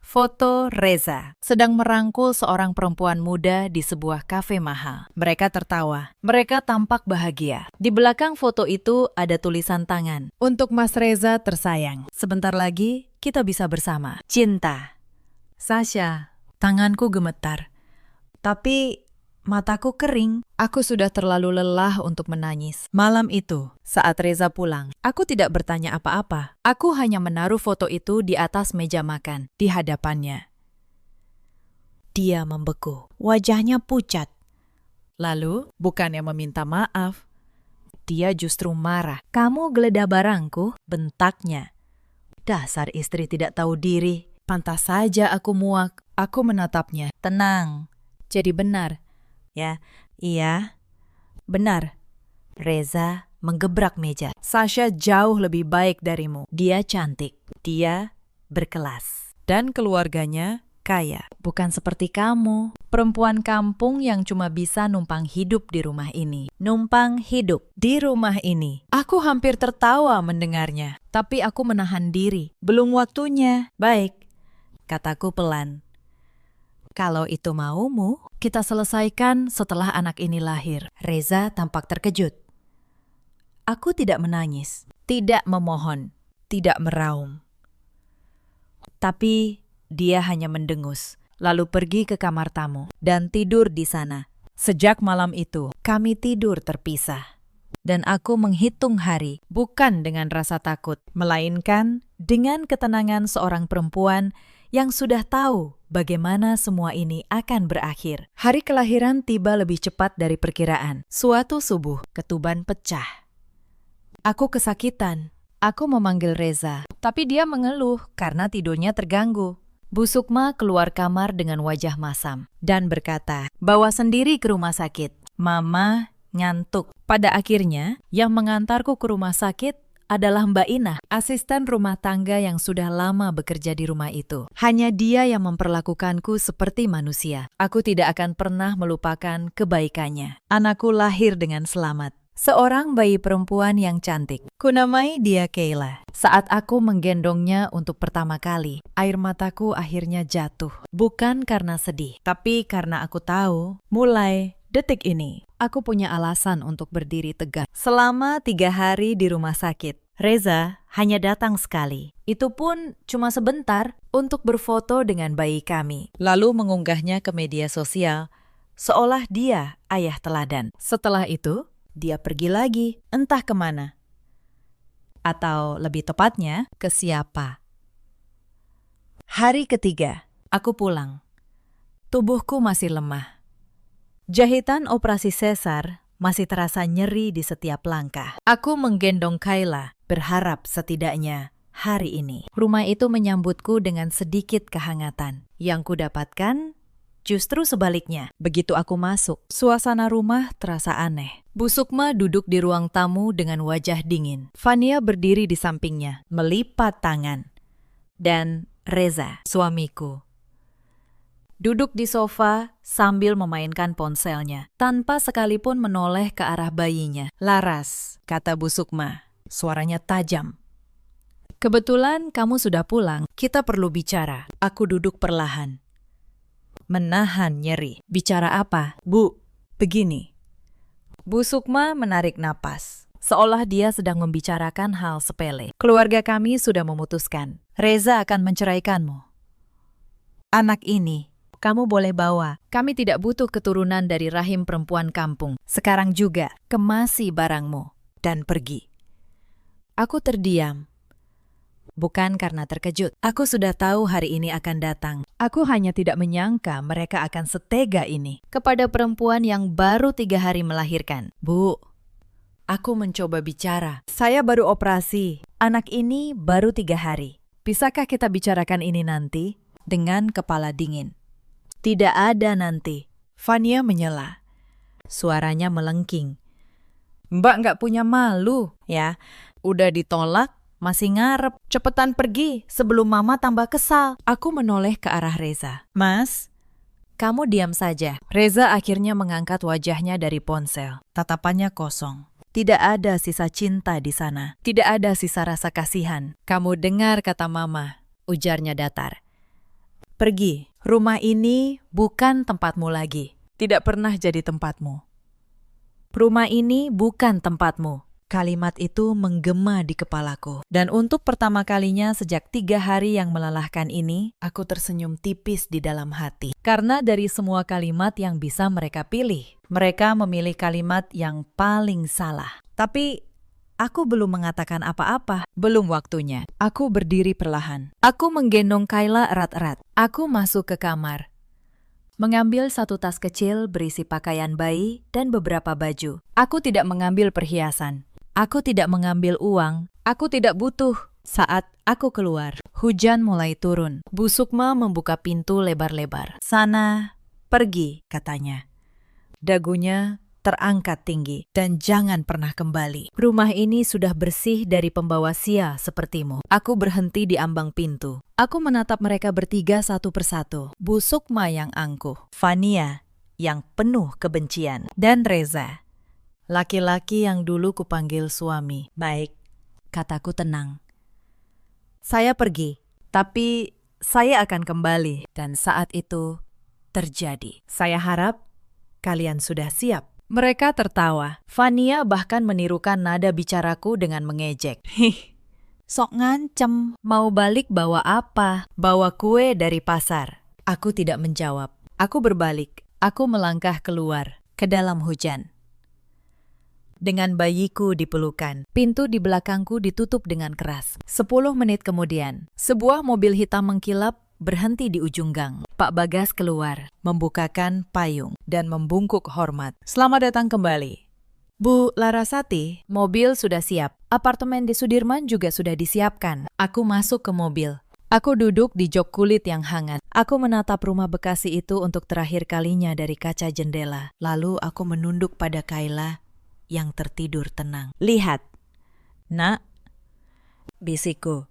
Reza sedang merangkul seorang perempuan muda di sebuah kafe mahal. Mereka tertawa. Mereka tampak bahagia. Di belakang foto itu ada tulisan tangan. "Untuk Mas Reza tersayang. Sebentar lagi kita bisa bersama. Cinta." Sasha, tanganku gemetar. Tapi mataku kering. Aku sudah terlalu lelah untuk menangis. Malam itu, saat Reza pulang, aku tidak bertanya apa-apa. Aku hanya menaruh foto itu di atas meja makan, di hadapannya. Dia membeku. Wajahnya pucat. Lalu, bukannya meminta maaf, dia justru marah. "Kamu geledah barangku?" bentaknya. Dasar istri tidak tahu diri. Pantas saja aku muak. Aku menatapnya. "Tenang. Jadi benar." "Ya, iya, benar." Reza menggebrak meja. "Sasha jauh lebih baik darimu. Dia cantik, dia berkelas, dan keluarganya kaya. Bukan seperti kamu, perempuan kampung yang cuma bisa numpang hidup di rumah ini." Numpang hidup di rumah ini. Aku hampir tertawa mendengarnya, tapi aku menahan diri. Belum waktunya. "Baik," kataku pelan. "Kalau itu maumu, kita selesaikan setelah anak ini lahir." Reza tampak terkejut. Aku tidak menangis, tidak memohon, tidak meraung. Tapi dia hanya mendengus, lalu pergi ke kamar tamu dan tidur di sana. Sejak malam itu, kami tidur terpisah. Dan aku menghitung hari, bukan dengan rasa takut, melainkan dengan ketenangan seorang perempuan yang sudah tahu bagaimana semua ini akan berakhir. Hari kelahiran tiba lebih cepat dari perkiraan. Suatu subuh, ketuban pecah. Aku kesakitan. Aku memanggil Reza, tapi dia mengeluh karena tidurnya terganggu. Bu Sukma keluar kamar dengan wajah masam dan berkata, "Bawa sendiri ke rumah sakit. Mama ngantuk." Pada akhirnya, yang mengantarku ke rumah sakit adalah Mbak Inah, asisten rumah tangga yang sudah lama bekerja di rumah itu. Hanya dia yang memperlakukanku seperti manusia. Aku tidak akan pernah melupakan kebaikannya. Anakku lahir dengan selamat. Seorang bayi perempuan yang cantik. Kunamai dia Kayla. Saat aku menggendongnya untuk pertama kali, air mataku akhirnya jatuh. Bukan karena sedih, tapi karena aku tahu, mulai detik ini, aku punya alasan untuk berdiri tegak. Selama 3 hari di rumah sakit, Reza hanya datang sekali. Itu pun cuma sebentar untuk berfoto dengan bayi kami. Lalu mengunggahnya ke media sosial, seolah dia ayah teladan. Setelah itu, dia pergi lagi, entah kemana. Atau lebih tepatnya, ke siapa. Hari ketiga, aku pulang. Tubuhku masih lemah. Jahitan operasi sesar masih terasa nyeri di setiap langkah. Aku menggendong Kayla, berharap setidaknya hari ini. Rumah itu menyambutku dengan sedikit kehangatan. Yang kudapatkan justru sebaliknya. Begitu aku masuk, suasana rumah terasa aneh. Bu Sukma duduk di ruang tamu dengan wajah dingin. Fania berdiri di sampingnya, melipat tangan. Dan Reza, suamiku, duduk di sofa sambil memainkan ponselnya, tanpa sekalipun menoleh ke arah bayinya. "Laras," kata Bu Sukma, suaranya tajam. "Kebetulan kamu sudah pulang, kita perlu bicara." Aku duduk perlahan, menahan nyeri. "Bicara apa?" "Bu, begini." Bu Sukma menarik napas, seolah dia sedang membicarakan hal sepele. "Keluarga kami sudah memutuskan. Reza akan menceraikanmu. Anak ini kamu boleh bawa. Kami tidak butuh keturunan dari rahim perempuan kampung. Sekarang juga, kemasi barangmu dan pergi." Aku terdiam. Bukan karena terkejut. Aku sudah tahu hari ini akan datang. Aku hanya tidak menyangka mereka akan setega ini kepada perempuan yang baru 3 hari melahirkan. "Bu," aku mencoba bicara. "Saya baru operasi. Anak ini baru 3 hari. Bisakah kita bicarakan ini nanti?" Dengan kepala dingin. "Tidak ada nanti." Fania menyela. Suaranya melengking. "Mbak nggak punya malu, ya? Udah ditolak, masih ngarep. Cepetan pergi sebelum mama tambah kesal." Aku menoleh ke arah Reza. "Mas, kamu diam saja." Reza akhirnya mengangkat wajahnya dari ponsel. Tatapannya kosong. Tidak ada sisa cinta di sana. Tidak ada sisa rasa kasihan. "Kamu dengar kata mama," ujarnya datar. "Pergi. Rumah ini bukan tempatmu lagi. Tidak pernah jadi tempatmu. Rumah ini bukan tempatmu." Kalimat itu menggema di kepalaku. Dan untuk pertama kalinya sejak 3 hari yang melelahkan ini, aku tersenyum tipis di dalam hati. Karena dari semua kalimat yang bisa mereka pilih, mereka memilih kalimat yang paling salah. Tapi aku belum mengatakan apa-apa. Belum waktunya. Aku berdiri perlahan. Aku menggendong Kayla erat-erat. Aku masuk ke kamar, mengambil satu tas kecil berisi pakaian bayi dan beberapa baju. Aku tidak mengambil perhiasan. Aku tidak mengambil uang. Aku tidak butuh. Saat aku keluar, hujan mulai turun. Bu Sukma membuka pintu lebar-lebar. "Sana, pergi," katanya. Dagunya terangkat tinggi. "Dan jangan pernah kembali. Rumah ini sudah bersih dari pembawa sia sepertimu." Aku berhenti di ambang pintu. Aku menatap mereka bertiga satu persatu. Bu Sukma yang angkuh, Fania yang penuh kebencian, dan Reza, laki-laki yang dulu kupanggil suami. "Baik," kataku tenang. "Saya pergi, tapi saya akan kembali." Dan saat itu terjadi. Saya harap kalian sudah siap. Mereka tertawa. Fania bahkan menirukan nada bicaraku dengan mengejek. Sok ngancem. Mau balik bawa apa? Bawa kue dari pasar. Aku tidak menjawab. Aku berbalik. Aku melangkah keluar, ke dalam hujan. Dengan bayiku di pelukan, pintu di belakangku ditutup dengan keras. 10 menit kemudian, sebuah mobil hitam mengkilap berhenti di ujung gang. Pak Bagas keluar, membukakan payung, dan membungkuk hormat. Selamat datang kembali. Bu Larasati, mobil sudah siap. Apartemen di Sudirman juga sudah disiapkan. Aku masuk ke mobil. Aku duduk di jok kulit yang hangat. Aku menatap rumah Bekasi itu untuk terakhir kalinya dari kaca jendela. Lalu aku menunduk pada Kayla yang tertidur tenang. Lihat, Nak, bisikku.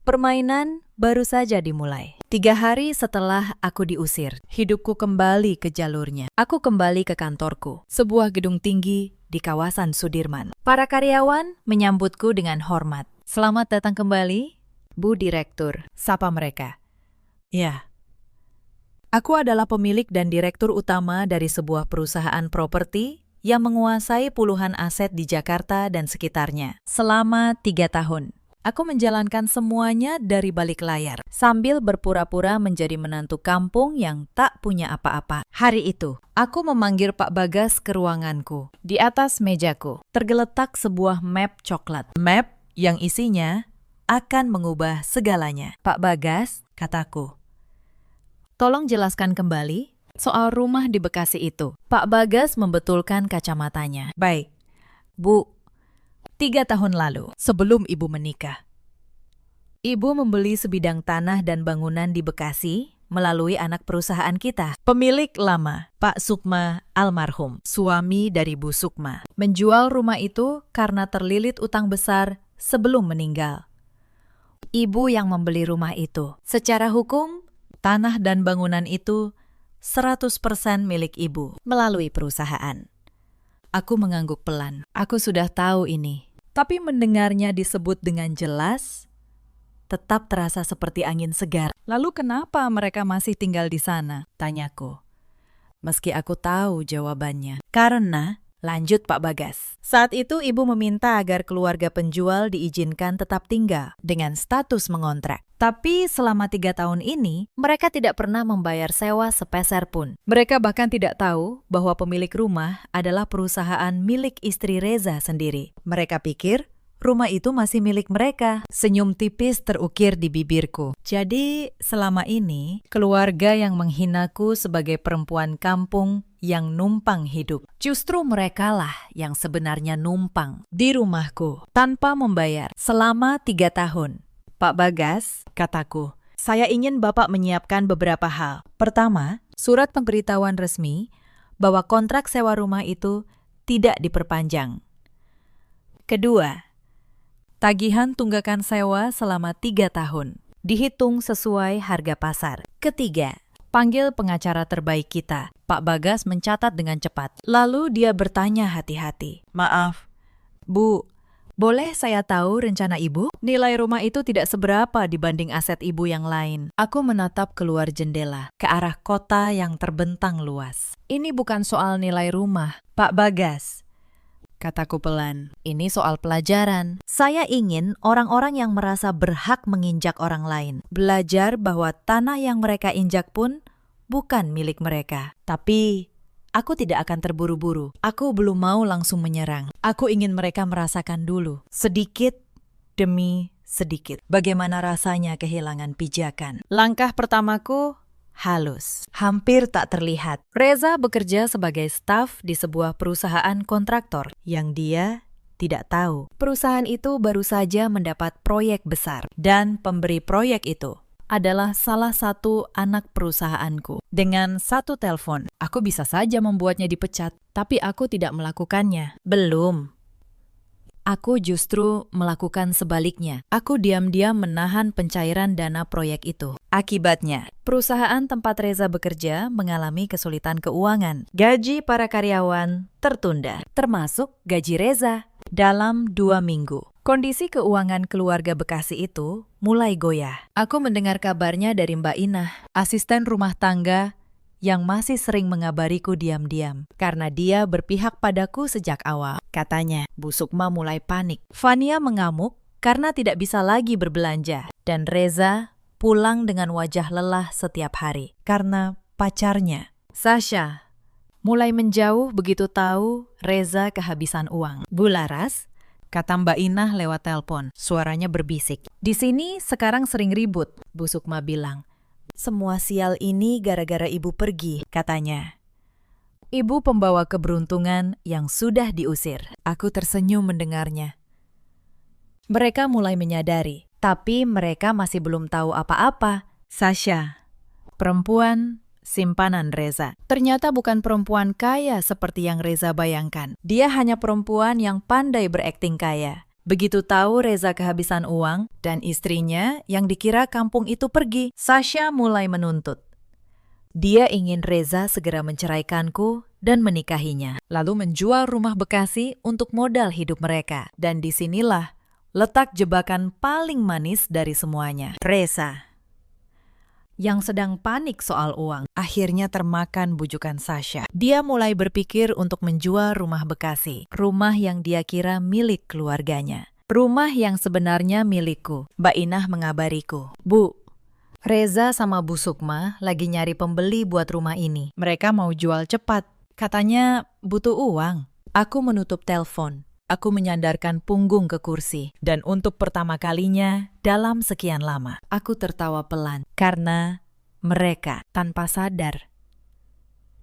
Permainan baru saja dimulai. 3 hari setelah aku diusir, hidupku kembali ke jalurnya. Aku kembali ke kantorku, sebuah gedung tinggi di kawasan Sudirman. Para karyawan menyambutku dengan hormat. Selamat datang kembali, Bu Direktur, sapa mereka. Ya, aku adalah pemilik dan direktur utama dari sebuah perusahaan properti yang menguasai puluhan aset di Jakarta dan sekitarnya. Selama 3 tahun. Aku menjalankan semuanya dari balik layar, sambil berpura-pura menjadi menantu kampung yang tak punya apa-apa. Hari itu, aku memanggil Pak Bagas ke ruanganku. Di atas mejaku, tergeletak sebuah map coklat. Map yang isinya akan mengubah segalanya. Pak Bagas, kataku. Tolong jelaskan kembali soal rumah di Bekasi itu. Pak Bagas membetulkan kacamatanya. Baik, Bu. 3 tahun lalu, sebelum Ibu menikah, Ibu membeli sebidang tanah dan bangunan di Bekasi melalui anak perusahaan kita. Pemilik lama, Pak Sukma almarhum, suami dari Bu Sukma, menjual rumah itu karena terlilit utang besar sebelum meninggal. Ibu yang membeli rumah itu. Secara hukum, tanah dan bangunan itu 100% milik Ibu melalui perusahaan. Aku mengangguk pelan. Aku sudah tahu ini. Tapi mendengarnya disebut dengan jelas, tetap terasa seperti angin segar. Lalu kenapa mereka masih tinggal di sana? Tanyaku. Meski aku tahu jawabannya. Karena, lanjut Pak Bagas. Saat itu ibu meminta agar keluarga penjual diizinkan tetap tinggal dengan status mengontrak. Tapi selama 3 tahun ini, mereka tidak pernah membayar sewa sepeser pun. Mereka bahkan tidak tahu bahwa pemilik rumah adalah perusahaan milik istri Reza sendiri. Mereka pikir rumah itu masih milik mereka. Senyum tipis terukir di bibirku. Jadi selama ini, keluarga yang menghinaku sebagai perempuan kampung yang numpang hidup. Justru merekalah yang sebenarnya numpang di rumahku tanpa membayar selama 3 tahun. Pak Bagas, kataku, saya ingin Bapak menyiapkan beberapa hal. Pertama, surat pemberitahuan resmi bahwa kontrak sewa rumah itu tidak diperpanjang. Kedua, tagihan tunggakan sewa selama 3 tahun, dihitung sesuai harga pasar. Ketiga, panggil pengacara terbaik kita. Pak Bagas mencatat dengan cepat. Lalu dia bertanya hati-hati. Maaf, Bu, boleh saya tahu rencana Ibu? Nilai rumah itu tidak seberapa dibanding aset Ibu yang lain. Aku menatap keluar jendela, ke arah kota yang terbentang luas. Ini bukan soal nilai rumah, Pak Bagas, kataku pelan. Ini soal pelajaran. Saya ingin orang-orang yang merasa berhak menginjak orang lain belajar bahwa tanah yang mereka injak pun bukan milik mereka. Tapi aku tidak akan terburu-buru. Aku belum mau langsung menyerang. Aku ingin mereka merasakan dulu, sedikit demi sedikit, bagaimana rasanya kehilangan pijakan. Langkah pertamaku halus, hampir tak terlihat. Reza bekerja sebagai staf di sebuah perusahaan kontraktor yang dia tidak tahu. Perusahaan itu baru saja mendapat proyek besar dan pemberi proyek itu adalah salah satu anak perusahaanku. Dengan satu telepon, aku bisa saja membuatnya dipecat, tapi aku tidak melakukannya. Belum. Aku justru melakukan sebaliknya. Aku diam-diam menahan pencairan dana proyek itu. Akibatnya, perusahaan tempat Reza bekerja mengalami kesulitan keuangan. Gaji para karyawan tertunda, termasuk gaji Reza. Dalam 2 minggu, kondisi keuangan keluarga Bekasi itu mulai goyah. Aku mendengar kabarnya dari Mbak Inah, asisten rumah tangga yang masih sering mengabariku diam-diam karena dia berpihak padaku sejak awal, katanya. Bu Sukma mulai panik. Fania mengamuk karena tidak bisa lagi berbelanja, dan Reza pulang dengan wajah lelah setiap hari karena pacarnya, Sasha, mulai menjauh begitu tahu Reza kehabisan uang. Bu Laras, kata Mbak Inah lewat telepon, suaranya berbisik. Di sini sekarang sering ribut, Bu Sukma bilang. Semua sial ini gara-gara ibu pergi, katanya. Ibu pembawa keberuntungan yang sudah diusir. Aku tersenyum mendengarnya. Mereka mulai menyadari, tapi mereka masih belum tahu apa-apa. Sasha, perempuan simpanan Reza. Ternyata bukan perempuan kaya seperti yang Reza bayangkan. Dia hanya perempuan yang pandai berakting kaya. Begitu tahu Reza kehabisan uang dan istrinya yang dikira kampung itu pergi, Sasha mulai menuntut. Dia ingin Reza segera menceraikanku dan menikahinya, lalu menjual rumah Bekasi untuk modal hidup mereka. Dan disinilah letak jebakan paling manis dari semuanya. Reza, yang sedang panik soal uang, akhirnya termakan bujukan Sasha. Dia mulai berpikir untuk menjual rumah Bekasi, rumah yang dia kira milik keluarganya. Rumah yang sebenarnya milikku. Mbak Inah mengabariku, Bu, Reza sama Bu Sukma lagi nyari pembeli buat rumah ini. Mereka mau jual cepat. Katanya butuh uang. Aku menutup telepon. Aku menyandarkan punggung ke kursi, dan untuk pertama kalinya dalam sekian lama, aku tertawa pelan karena mereka tanpa sadar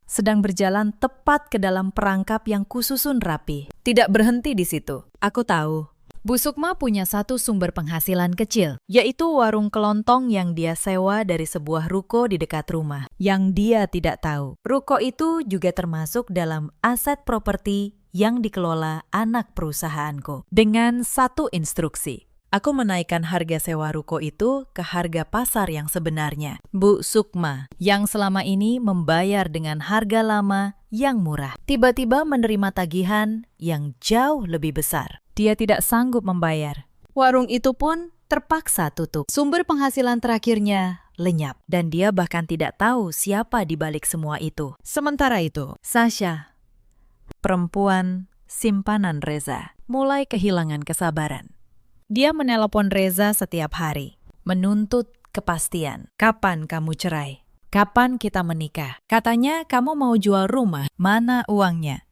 sedang berjalan tepat ke dalam perangkap yang kususun rapi. Tidak berhenti di situ. Aku tahu, Bu Sukma punya satu sumber penghasilan kecil, yaitu warung kelontong yang dia sewa dari sebuah ruko di dekat rumah. Yang dia tidak tahu, ruko itu juga termasuk dalam aset properti yang dikelola anak perusahaanku. Dengan satu instruksi, aku menaikkan harga sewa ruko itu ke harga pasar yang sebenarnya. Bu Sukma, yang selama ini membayar dengan harga lama yang murah, tiba-tiba menerima tagihan yang jauh lebih besar. Dia tidak sanggup membayar. Warung itu pun terpaksa tutup. Sumber penghasilan terakhirnya lenyap, dan dia bahkan tidak tahu siapa di balik semua itu. Sementara itu, Sasha, perempuan simpanan Reza, mulai kehilangan kesabaran. Dia menelepon Reza setiap hari, menuntut kepastian. Kapan kamu cerai? Kapan kita menikah? Katanya kamu mau jual rumah, mana uangnya?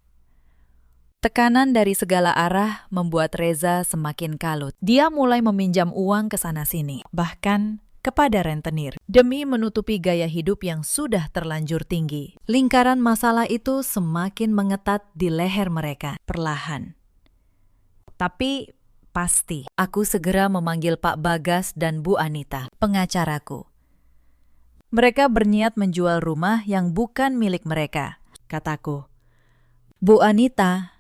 Tekanan dari segala arah membuat Reza semakin kalut. Dia mulai meminjam uang ke sana-sini, bahkan kepada rentenir, demi menutupi gaya hidup yang sudah terlanjur tinggi. Lingkaran masalah itu semakin mengetat di leher mereka, perlahan. Tapi pasti, aku segera memanggil Pak Bagas dan Bu Anita, pengacaraku. Mereka berniat menjual rumah yang bukan milik mereka, kataku. Bu Anita,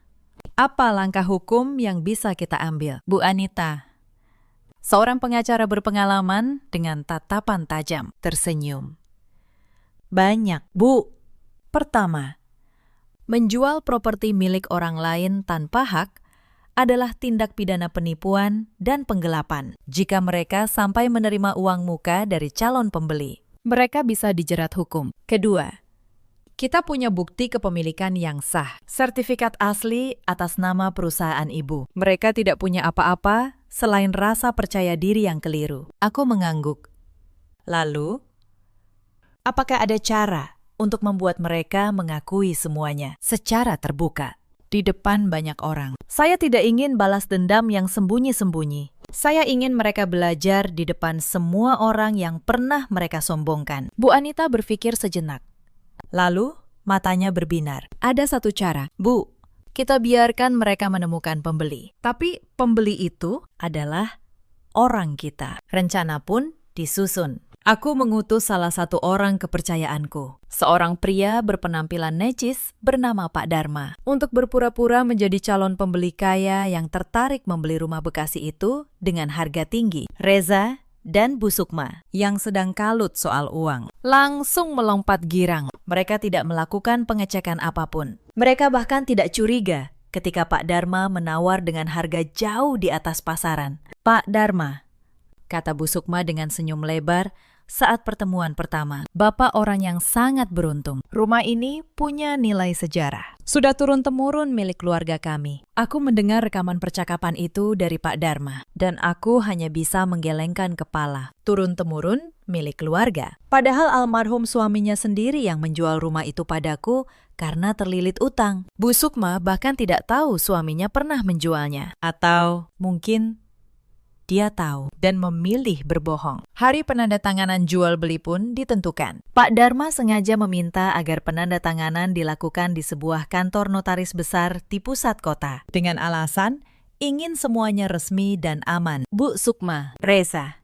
apa langkah hukum yang bisa kita ambil? Bu Anita, seorang pengacara berpengalaman dengan tatapan tajam, tersenyum. Banyak, Bu. Pertama, menjual properti milik orang lain tanpa hak adalah tindak pidana penipuan dan penggelapan. Jika mereka sampai menerima uang muka dari calon pembeli, mereka bisa dijerat hukum. Kedua, kita punya bukti kepemilikan yang sah, sertifikat asli atas nama perusahaan ibu. Mereka tidak punya apa-apa selain rasa percaya diri yang keliru. Aku mengangguk. Lalu, apakah ada cara untuk membuat mereka mengakui semuanya secara terbuka di depan banyak orang? Saya tidak ingin balas dendam yang sembunyi-sembunyi. Saya ingin mereka belajar di depan semua orang yang pernah mereka sombongkan. Bu Anita berpikir sejenak. Lalu, matanya berbinar. Ada satu cara, Bu. Kita biarkan mereka menemukan pembeli. Tapi pembeli itu adalah orang kita. Rencana pun disusun. Aku mengutus salah satu orang kepercayaanku, seorang pria berpenampilan necis bernama Pak Dharma, untuk berpura-pura menjadi calon pembeli kaya yang tertarik membeli rumah Bekasi itu dengan harga tinggi. Reza dan Bu Sukma, yang sedang kalut soal uang, langsung melompat girang. Mereka tidak melakukan pengecekan apapun. Mereka bahkan tidak curiga ketika Pak Dharma menawar dengan harga jauh di atas pasaran. Pak Dharma, kata Bu Sukma dengan senyum lebar, saat pertemuan pertama. Bapak orang yang sangat beruntung. Rumah ini punya nilai sejarah. Sudah turun-temurun milik keluarga kami. Aku mendengar rekaman percakapan itu dari Pak Dharma, dan aku hanya bisa menggelengkan kepala. Turun-temurun milik keluarga. Padahal almarhum suaminya sendiri yang menjual rumah itu padaku karena terlilit utang. Bu Sukma bahkan tidak tahu suaminya pernah menjualnya. Atau mungkin dia tahu dan memilih berbohong. Hari penandatanganan jual beli pun ditentukan. Pak Dharma sengaja meminta agar penandatanganan dilakukan di sebuah kantor notaris besar di pusat kota. Dengan alasan ingin semuanya resmi dan aman. Bu Sukma, Reza,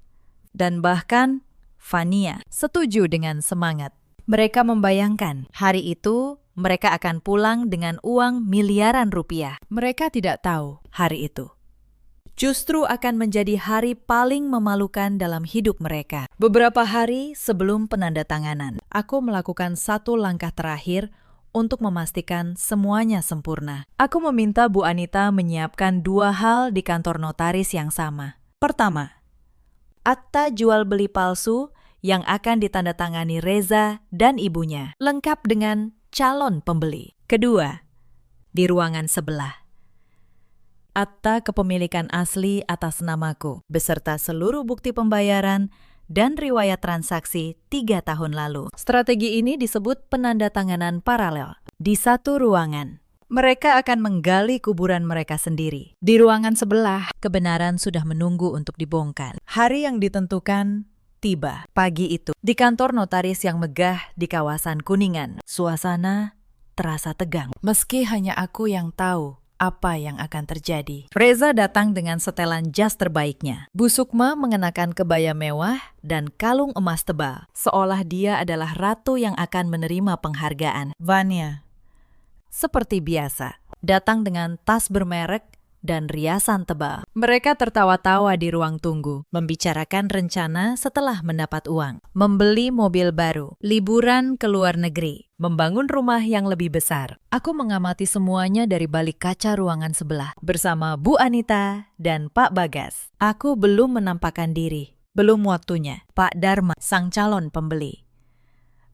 dan bahkan Fania setuju dengan semangat. Mereka membayangkan hari itu mereka akan pulang dengan uang miliaran rupiah. Mereka tidak tahu hari itu justru akan menjadi hari paling memalukan dalam hidup mereka. Beberapa hari sebelum penandatanganan, aku melakukan satu langkah terakhir untuk memastikan semuanya sempurna. Aku meminta Bu Anita menyiapkan 2 hal di kantor notaris yang sama. Pertama, akta jual beli palsu yang akan ditandatangani Reza dan ibunya, lengkap dengan calon pembeli. Kedua, di ruangan sebelah, akta kepemilikan asli atas namaku, beserta seluruh bukti pembayaran dan riwayat transaksi 3 tahun lalu. Strategi ini disebut penandatanganan paralel. Di satu ruangan, mereka akan menggali kuburan mereka sendiri. Di ruangan sebelah, kebenaran sudah menunggu untuk dibongkar. Hari yang ditentukan tiba. Pagi itu, di kantor notaris yang megah di kawasan Kuningan, suasana terasa tegang. Meski hanya aku yang tahu apa yang akan terjadi. Reza datang dengan setelan jas terbaiknya. Bu Sukma mengenakan kebaya mewah dan kalung emas tebal, seolah dia adalah ratu yang akan menerima penghargaan. Vania, seperti biasa, datang dengan tas bermerek dan riasan tebal. Mereka tertawa-tawa di ruang tunggu, membicarakan rencana setelah mendapat uang, membeli mobil baru, liburan ke luar negeri, membangun rumah yang lebih besar. Aku mengamati semuanya dari balik kaca ruangan sebelah, bersama Bu Anita dan Pak Bagas. Aku belum menampakkan diri, belum waktunya. Pak Dharma, sang calon pembeli,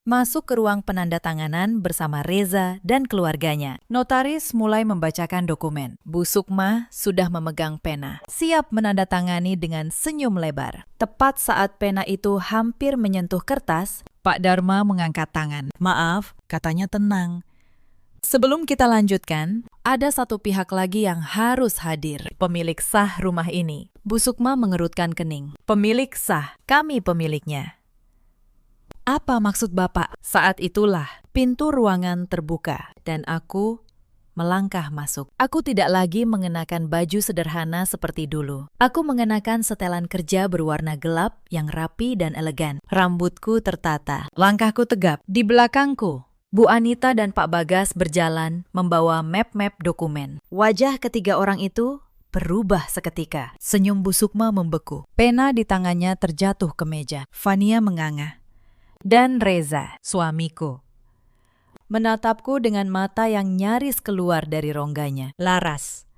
masuk ke ruang penandatanganan bersama Reza dan keluarganya. Notaris mulai membacakan dokumen. Bu Sukma sudah memegang pena, siap menandatangani dengan senyum lebar. Tepat saat pena itu hampir menyentuh kertas, Pak Dharma mengangkat tangan. Maaf, katanya tenang. Sebelum kita lanjutkan, ada satu pihak lagi yang harus hadir. Pemilik sah rumah ini. Bu Sukma mengerutkan kening. Pemilik sah, kami pemiliknya. Apa maksud Bapak? Saat itulah pintu ruangan terbuka dan aku melangkah masuk. Aku tidak lagi mengenakan baju sederhana seperti dulu. Aku mengenakan setelan kerja berwarna gelap yang rapi dan elegan. Rambutku tertata, langkahku tegap. Di belakangku, Bu Anita dan Pak Bagas berjalan membawa map-map dokumen. Wajah ketiga orang itu berubah seketika. Senyum Bu Sukma membeku. Pena di tangannya terjatuh ke meja. Fania menganga. Dan Reza, suamiku, menatapku dengan mata yang nyaris keluar dari rongganya. Laras.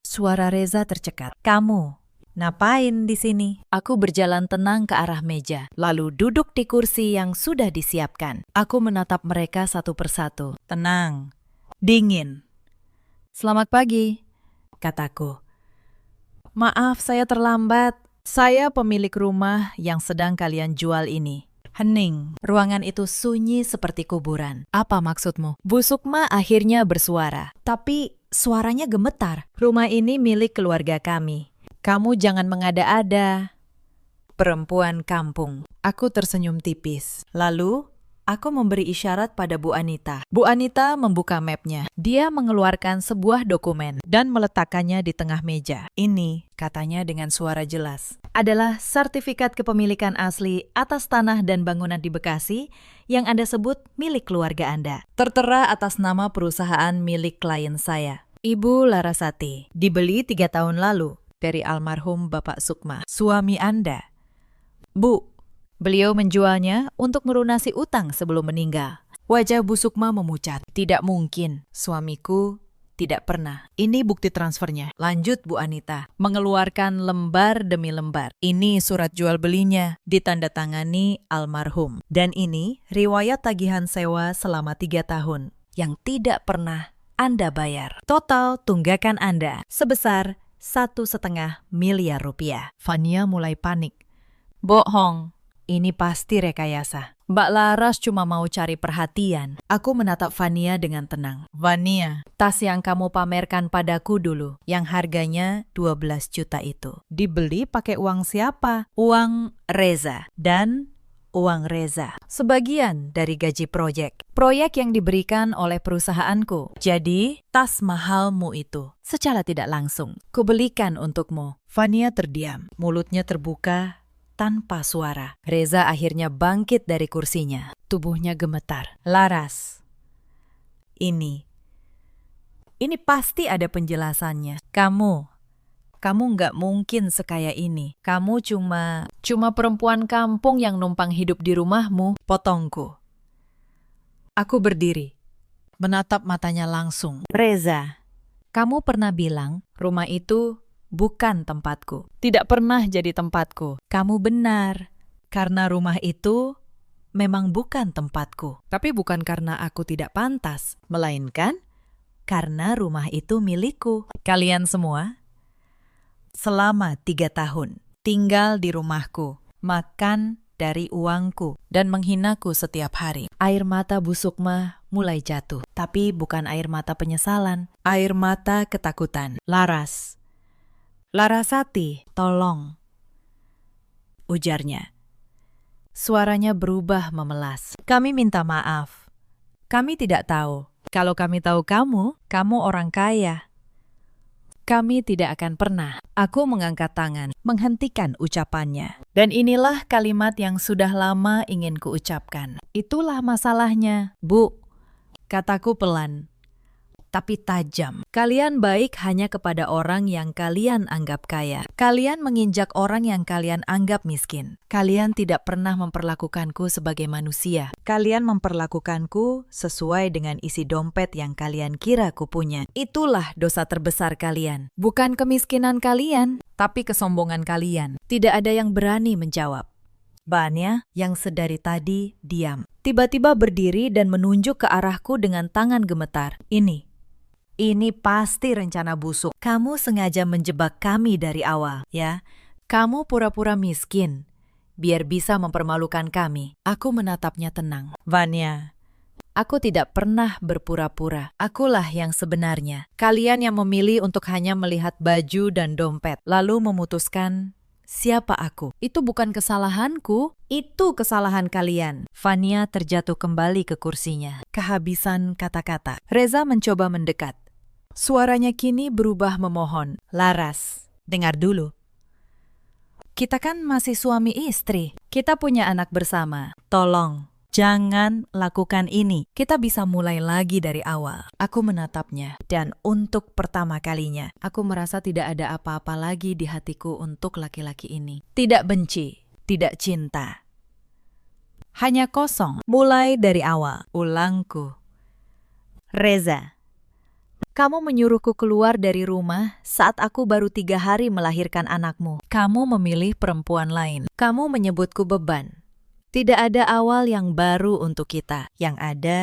Suara Reza tercekat. Kamu, ngapain di sini? Aku berjalan tenang ke arah meja, lalu duduk di kursi yang sudah disiapkan. Aku menatap mereka satu persatu. Tenang, dingin. Selamat pagi, kataku. Maaf, saya terlambat. Saya pemilik rumah yang sedang kalian jual ini. Hening, ruangan itu sunyi seperti kuburan. Apa maksudmu? Bu Sukma akhirnya bersuara, tapi suaranya gemetar. Rumah ini milik keluarga kami. Kamu jangan mengada-ada. Perempuan kampung. Aku tersenyum tipis. Lalu, aku memberi isyarat pada Bu Anita. Bu Anita membuka mapnya. Dia mengeluarkan sebuah dokumen dan meletakkannya di tengah meja. Ini, katanya dengan suara jelas, adalah sertifikat kepemilikan asli atas tanah dan bangunan di Bekasi yang Anda sebut milik keluarga Anda. Tertera atas nama perusahaan milik klien saya, Ibu Larasati. Dibeli 3 tahun lalu dari almarhum Bapak Sukma, suami Anda. Bu, beliau menjualnya untuk melunasi utang sebelum meninggal. Wajah Bu Sukma memucat. Tidak mungkin, suamiku Tidak pernah. Ini bukti transfernya. Lanjut Bu Anita. Mengeluarkan lembar demi lembar. Ini surat jual belinya. Ditandatangani almarhum. Dan ini riwayat tagihan sewa selama 3 tahun. Yang tidak pernah Anda bayar. Total tunggakan Anda sebesar 1,5 miliar rupiah. Vania mulai panik. Bohong. Ini pasti rekayasa. Mbak Laras cuma mau cari perhatian. Aku menatap Vania dengan tenang. Vania, tas yang kamu pamerkan padaku dulu, yang harganya 12 juta itu, dibeli pakai uang siapa? Uang Reza. Dan uang Reza. Sebagian dari gaji proyek. Proyek yang diberikan oleh perusahaanku. Jadi, tas mahalmu itu, secara tidak langsung, kubelikan untukmu. Vania terdiam. Mulutnya terbuka tanpa suara. Reza akhirnya bangkit dari kursinya. Tubuhnya gemetar. Laras, ini pasti ada penjelasannya. Kamu nggak mungkin sekaya ini. Kamu cuma perempuan kampung yang numpang hidup di rumahmu. Potongku. Aku berdiri, menatap matanya langsung. Reza, kamu pernah bilang rumah itu bukan tempatku. Tidak pernah jadi tempatku. Kamu benar. Karena rumah itu memang bukan tempatku. Tapi bukan karena aku tidak pantas. Melainkan karena rumah itu milikku. Kalian semua selama 3 tahun tinggal di rumahku, makan dari uangku, dan menghinaku setiap hari. Air mata Bu Sukma mulai jatuh. Tapi bukan air mata penyesalan. Air mata ketakutan. Larasati, tolong, ujarnya. Suaranya berubah memelas. Kami minta maaf. Kami tidak tahu. Kalau kami tahu kamu orang kaya. Kami tidak akan pernah. Aku mengangkat tangan, menghentikan ucapannya. Dan inilah kalimat yang sudah lama ingin kuucapkan. Itulah masalahnya, Bu. Kataku pelan, tapi tajam. Kalian baik hanya kepada orang yang kalian anggap kaya. Kalian menginjak orang yang kalian anggap miskin. Kalian tidak pernah memperlakukanku sebagai manusia. Kalian memperlakukanku sesuai dengan isi dompet yang kalian kira ku punya. Itulah dosa terbesar kalian. Bukan kemiskinan kalian, tapi kesombongan kalian. Tidak ada yang berani menjawab. Vania yang sedari tadi diam. Tiba-tiba berdiri dan menunjuk ke arahku dengan tangan gemetar. Ini pasti rencana busuk. Kamu sengaja menjebak kami dari awal, ya? Kamu pura-pura miskin, biar bisa mempermalukan kami. Aku menatapnya tenang. Vania, aku tidak pernah berpura-pura. Akulah yang sebenarnya. Kalian yang memilih untuk hanya melihat baju dan dompet, lalu memutuskan siapa aku. Itu bukan kesalahanku, itu kesalahan kalian. Vania terjatuh kembali ke kursinya. Kehabisan kata-kata. Reza mencoba mendekat. Suaranya kini berubah memohon. Laras, dengar dulu. Kita kan masih suami istri. Kita punya anak bersama. Tolong, jangan lakukan ini. Kita bisa mulai lagi dari awal. Aku menatapnya. Dan untuk pertama kalinya, aku merasa tidak ada apa-apa lagi di hatiku untuk laki-laki ini. Tidak benci, tidak cinta. Hanya kosong. Mulai dari awal. Ulangku. Reza, kamu menyuruhku keluar dari rumah saat aku baru 3 hari melahirkan anakmu. Kamu memilih perempuan lain. Kamu menyebutku beban. Tidak ada awal yang baru untuk kita. Yang ada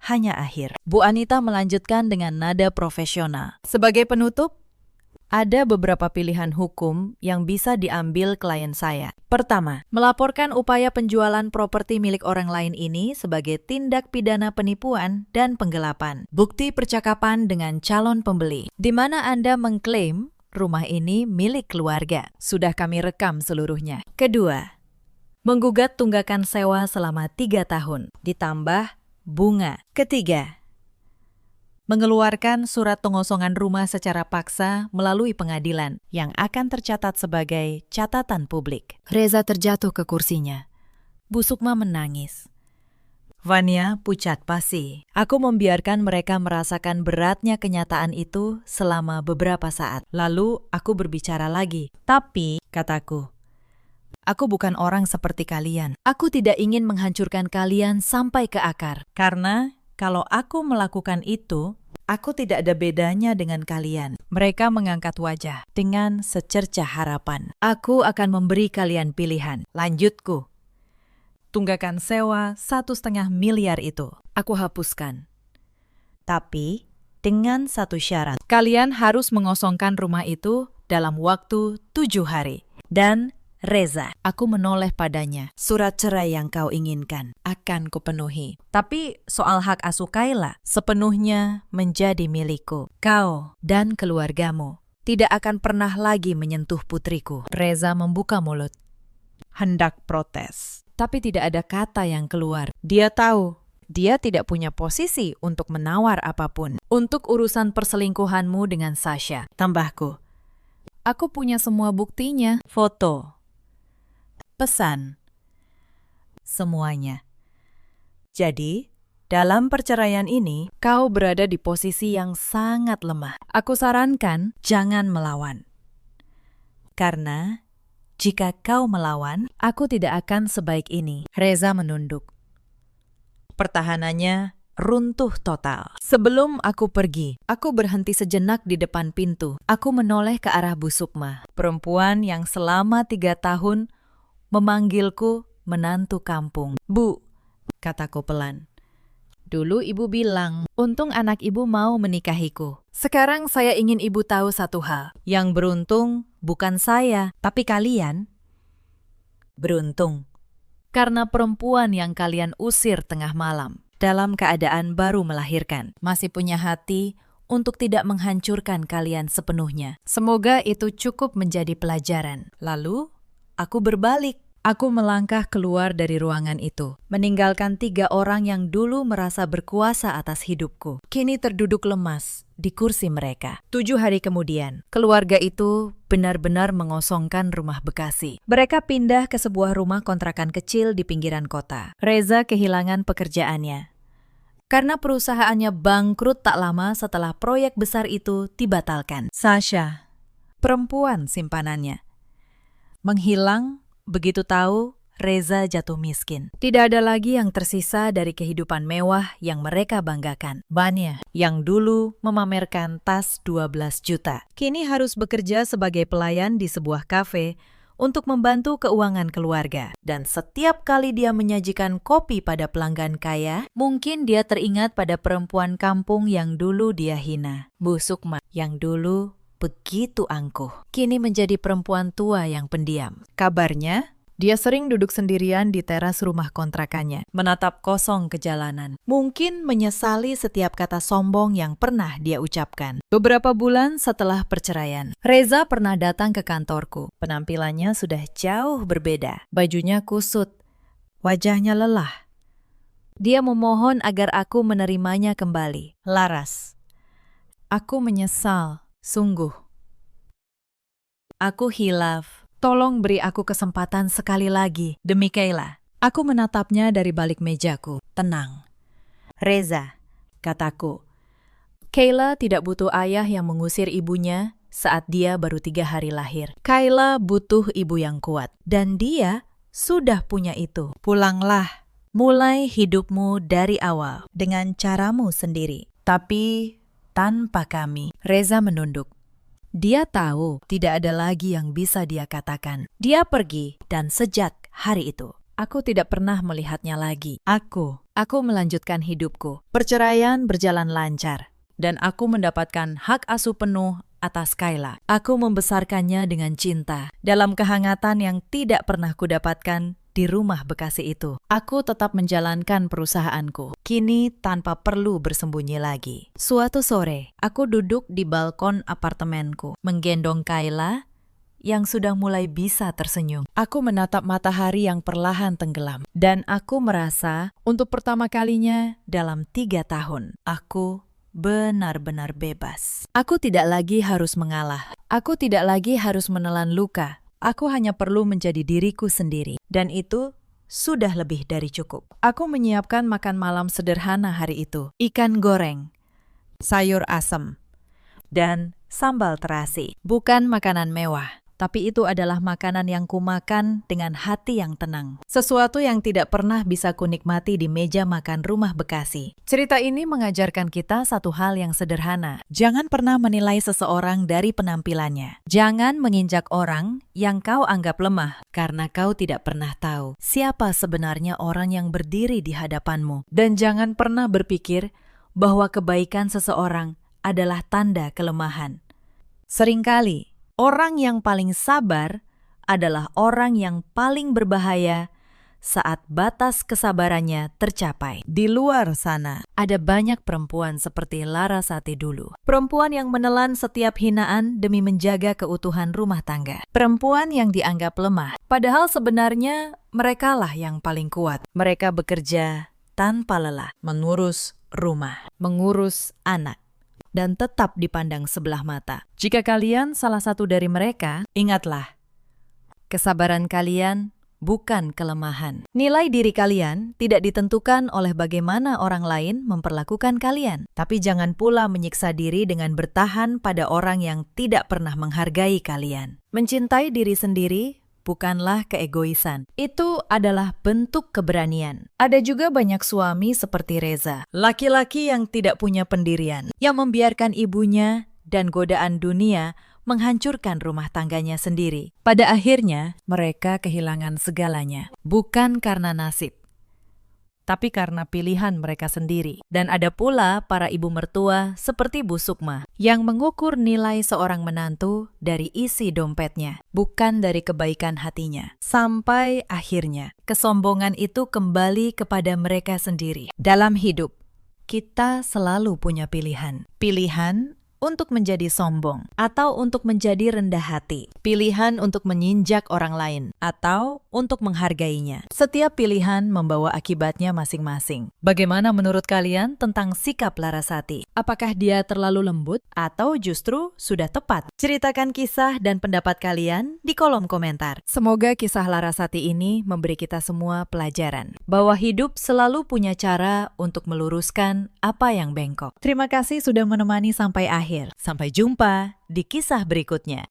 hanya akhir. Bu Anita melanjutkan dengan nada profesional. Sebagai penutup, ada beberapa pilihan hukum yang bisa diambil klien saya. Pertama, melaporkan upaya penjualan properti milik orang lain ini sebagai tindak pidana penipuan dan penggelapan. Bukti percakapan dengan calon pembeli, di mana Anda mengklaim rumah ini milik keluarga. Sudah kami rekam seluruhnya. Kedua, menggugat tunggakan sewa selama 3 tahun, ditambah bunga. Ketiga, mengeluarkan surat pengosongan rumah secara paksa melalui pengadilan yang akan tercatat sebagai catatan publik. Reza terjatuh ke kursinya. Bu Sukma menangis. Vania pucat pasi. Aku membiarkan mereka merasakan beratnya kenyataan itu selama beberapa saat. Lalu aku berbicara lagi. Tapi, kataku, aku bukan orang seperti kalian. Aku tidak ingin menghancurkan kalian sampai ke akar. Karena kalau aku melakukan itu, Aku tidak ada bedanya dengan kalian. Mereka mengangkat wajah dengan secercah harapan. Aku akan memberi kalian pilihan. Lanjutku. Tunggakan sewa 1,5 miliar itu. Aku hapuskan. Tapi dengan satu syarat. Kalian harus mengosongkan rumah itu dalam waktu 7 hari. Dan Reza, aku menoleh padanya. Surat cerai yang kau inginkan akan kupenuhi. Tapi soal hak asuh Kayla sepenuhnya menjadi milikku. Kau dan keluargamu tidak akan pernah lagi menyentuh putriku. Reza membuka mulut, hendak protes. Tapi tidak ada kata yang keluar. Dia tahu, dia tidak punya posisi untuk menawar apapun. Untuk urusan perselingkuhanmu dengan Sasha, tambahku. Aku punya semua buktinya. Foto. Pesan. Semuanya. Jadi, dalam perceraian ini, kau berada di posisi yang sangat lemah. Aku sarankan, jangan melawan. Karena, jika kau melawan, aku tidak akan sebaik ini. Reza menunduk. Pertahanannya runtuh total. Sebelum aku pergi, aku berhenti sejenak di depan pintu. Aku menoleh ke arah Bu Sukma, perempuan yang selama 3 tahun memanggilku menantu kampung. Bu, kataku pelan. Dulu ibu bilang, untung anak ibu mau menikahiku. Sekarang saya ingin ibu tahu satu hal. Yang beruntung bukan saya, tapi kalian. Beruntung. Karena perempuan yang kalian usir tengah malam, dalam keadaan baru melahirkan, masih punya hati untuk tidak menghancurkan kalian sepenuhnya. Semoga itu cukup menjadi pelajaran. Lalu, aku berbalik. Aku melangkah keluar dari ruangan itu, meninggalkan 3 orang yang dulu merasa berkuasa atas hidupku. Kini terduduk lemas di kursi mereka. 7 hari kemudian, keluarga itu benar-benar mengosongkan rumah Bekasi. Mereka pindah ke sebuah rumah kontrakan kecil di pinggiran kota. Reza kehilangan pekerjaannya karena perusahaannya bangkrut tak lama setelah proyek besar itu dibatalkan. Sasha, perempuan simpanannya, menghilang. Begitu tahu, Reza jatuh miskin. Tidak ada lagi yang tersisa dari kehidupan mewah yang mereka banggakan. Vanya, yang dulu memamerkan tas 12 juta, kini harus bekerja sebagai pelayan di sebuah kafe untuk membantu keuangan keluarga. Dan setiap kali dia menyajikan kopi pada pelanggan kaya, mungkin dia teringat pada perempuan kampung yang dulu dia hina. Bu Sukma, yang dulu begitu angkuh, kini menjadi perempuan tua yang pendiam. Kabarnya, dia sering duduk sendirian di teras rumah kontrakannya, menatap kosong ke jalanan. Mungkin menyesali setiap kata sombong yang pernah dia ucapkan. Beberapa bulan setelah perceraian, Reza pernah datang ke kantorku. Penampilannya sudah jauh berbeda. Bajunya kusut, wajahnya lelah. Dia memohon agar aku menerimanya kembali. Laras, aku menyesal. Sungguh. Aku hilaf. Tolong beri aku kesempatan sekali lagi. Demi Kayla. Aku menatapnya dari balik mejaku. Tenang. Reza, kataku. Kayla tidak butuh ayah yang mengusir ibunya saat dia baru 3 hari lahir. Kayla butuh ibu yang kuat. Dan dia sudah punya itu. Pulanglah. Mulai hidupmu dari awal. Dengan caramu sendiri. Tapi tanpa kami. Reza menunduk. Dia tahu tidak ada lagi yang bisa dia katakan. Dia pergi dan sejak hari itu, aku tidak pernah melihatnya lagi. Aku melanjutkan hidupku. Perceraian berjalan lancar. Dan aku mendapatkan hak asuh penuh atas Kayla. Aku membesarkannya dengan cinta. Dalam kehangatan yang tidak pernah kudapatkan di rumah Bekasi itu. Aku tetap menjalankan perusahaanku. Kini tanpa perlu bersembunyi lagi. Suatu sore, aku duduk di balkon apartemenku, menggendong Kayla yang sudah mulai bisa tersenyum. Aku menatap matahari yang perlahan tenggelam. Dan aku merasa untuk pertama kalinya dalam 3 tahun, aku benar-benar bebas. Aku tidak lagi harus mengalah. Aku tidak lagi harus menelan luka. Aku hanya perlu menjadi diriku sendiri. Dan itu sudah lebih dari cukup. Aku menyiapkan makan malam sederhana hari itu. Ikan goreng, sayur asem, dan sambal terasi. Bukan makanan mewah. tapi itu adalah makanan yang kumakan dengan hati yang tenang. Sesuatu yang tidak pernah bisa kunikmati di meja makan rumah Bekasi. Cerita ini mengajarkan kita satu hal yang sederhana. Jangan pernah menilai seseorang dari penampilannya. Jangan menginjak orang yang kau anggap lemah, karena kau tidak pernah tahu siapa sebenarnya orang yang berdiri di hadapanmu. Dan jangan pernah berpikir bahwa kebaikan seseorang adalah tanda kelemahan. Seringkali, orang yang paling sabar adalah orang yang paling berbahaya saat batas kesabarannya tercapai. Di luar sana, ada banyak perempuan seperti Larasati dulu. Perempuan yang menelan setiap hinaan demi menjaga keutuhan rumah tangga. Perempuan yang dianggap lemah, padahal sebenarnya merekalah yang paling kuat. Mereka bekerja tanpa lelah, mengurus rumah, mengurus anak, dan tetap dipandang sebelah mata. Jika kalian salah satu dari mereka, ingatlah, kesabaran kalian bukan kelemahan. Nilai diri kalian tidak ditentukan oleh bagaimana orang lain memperlakukan kalian. Tapi jangan pula menyiksa diri dengan bertahan pada orang yang tidak pernah menghargai kalian. Mencintai diri sendiri bukanlah keegoisan. Itu adalah bentuk keberanian. Ada juga banyak suami seperti Reza, laki-laki yang tidak punya pendirian, yang membiarkan ibunya dan godaan dunia menghancurkan rumah tangganya sendiri. Pada akhirnya, mereka kehilangan segalanya. Bukan karena nasib, tapi karena pilihan mereka sendiri. Dan ada pula para ibu mertua seperti Bu Sukma yang mengukur nilai seorang menantu dari isi dompetnya, bukan dari kebaikan hatinya. Sampai akhirnya, kesombongan itu kembali kepada mereka sendiri. Dalam hidup, kita selalu punya pilihan. Pilihan untuk menjadi sombong atau untuk menjadi rendah hati. Pilihan untuk menyinjak orang lain atau untuk menghargainya. Setiap pilihan membawa akibatnya masing-masing. Bagaimana menurut kalian tentang sikap Larasati? Apakah dia terlalu lembut atau justru sudah tepat? Ceritakan kisah dan pendapat kalian di kolom komentar. Semoga kisah Larasati ini memberi kita semua pelajaran bahwa hidup selalu punya cara untuk meluruskan apa yang bengkok. Terima kasih sudah menemani sampai akhir. Sampai jumpa di kisah berikutnya.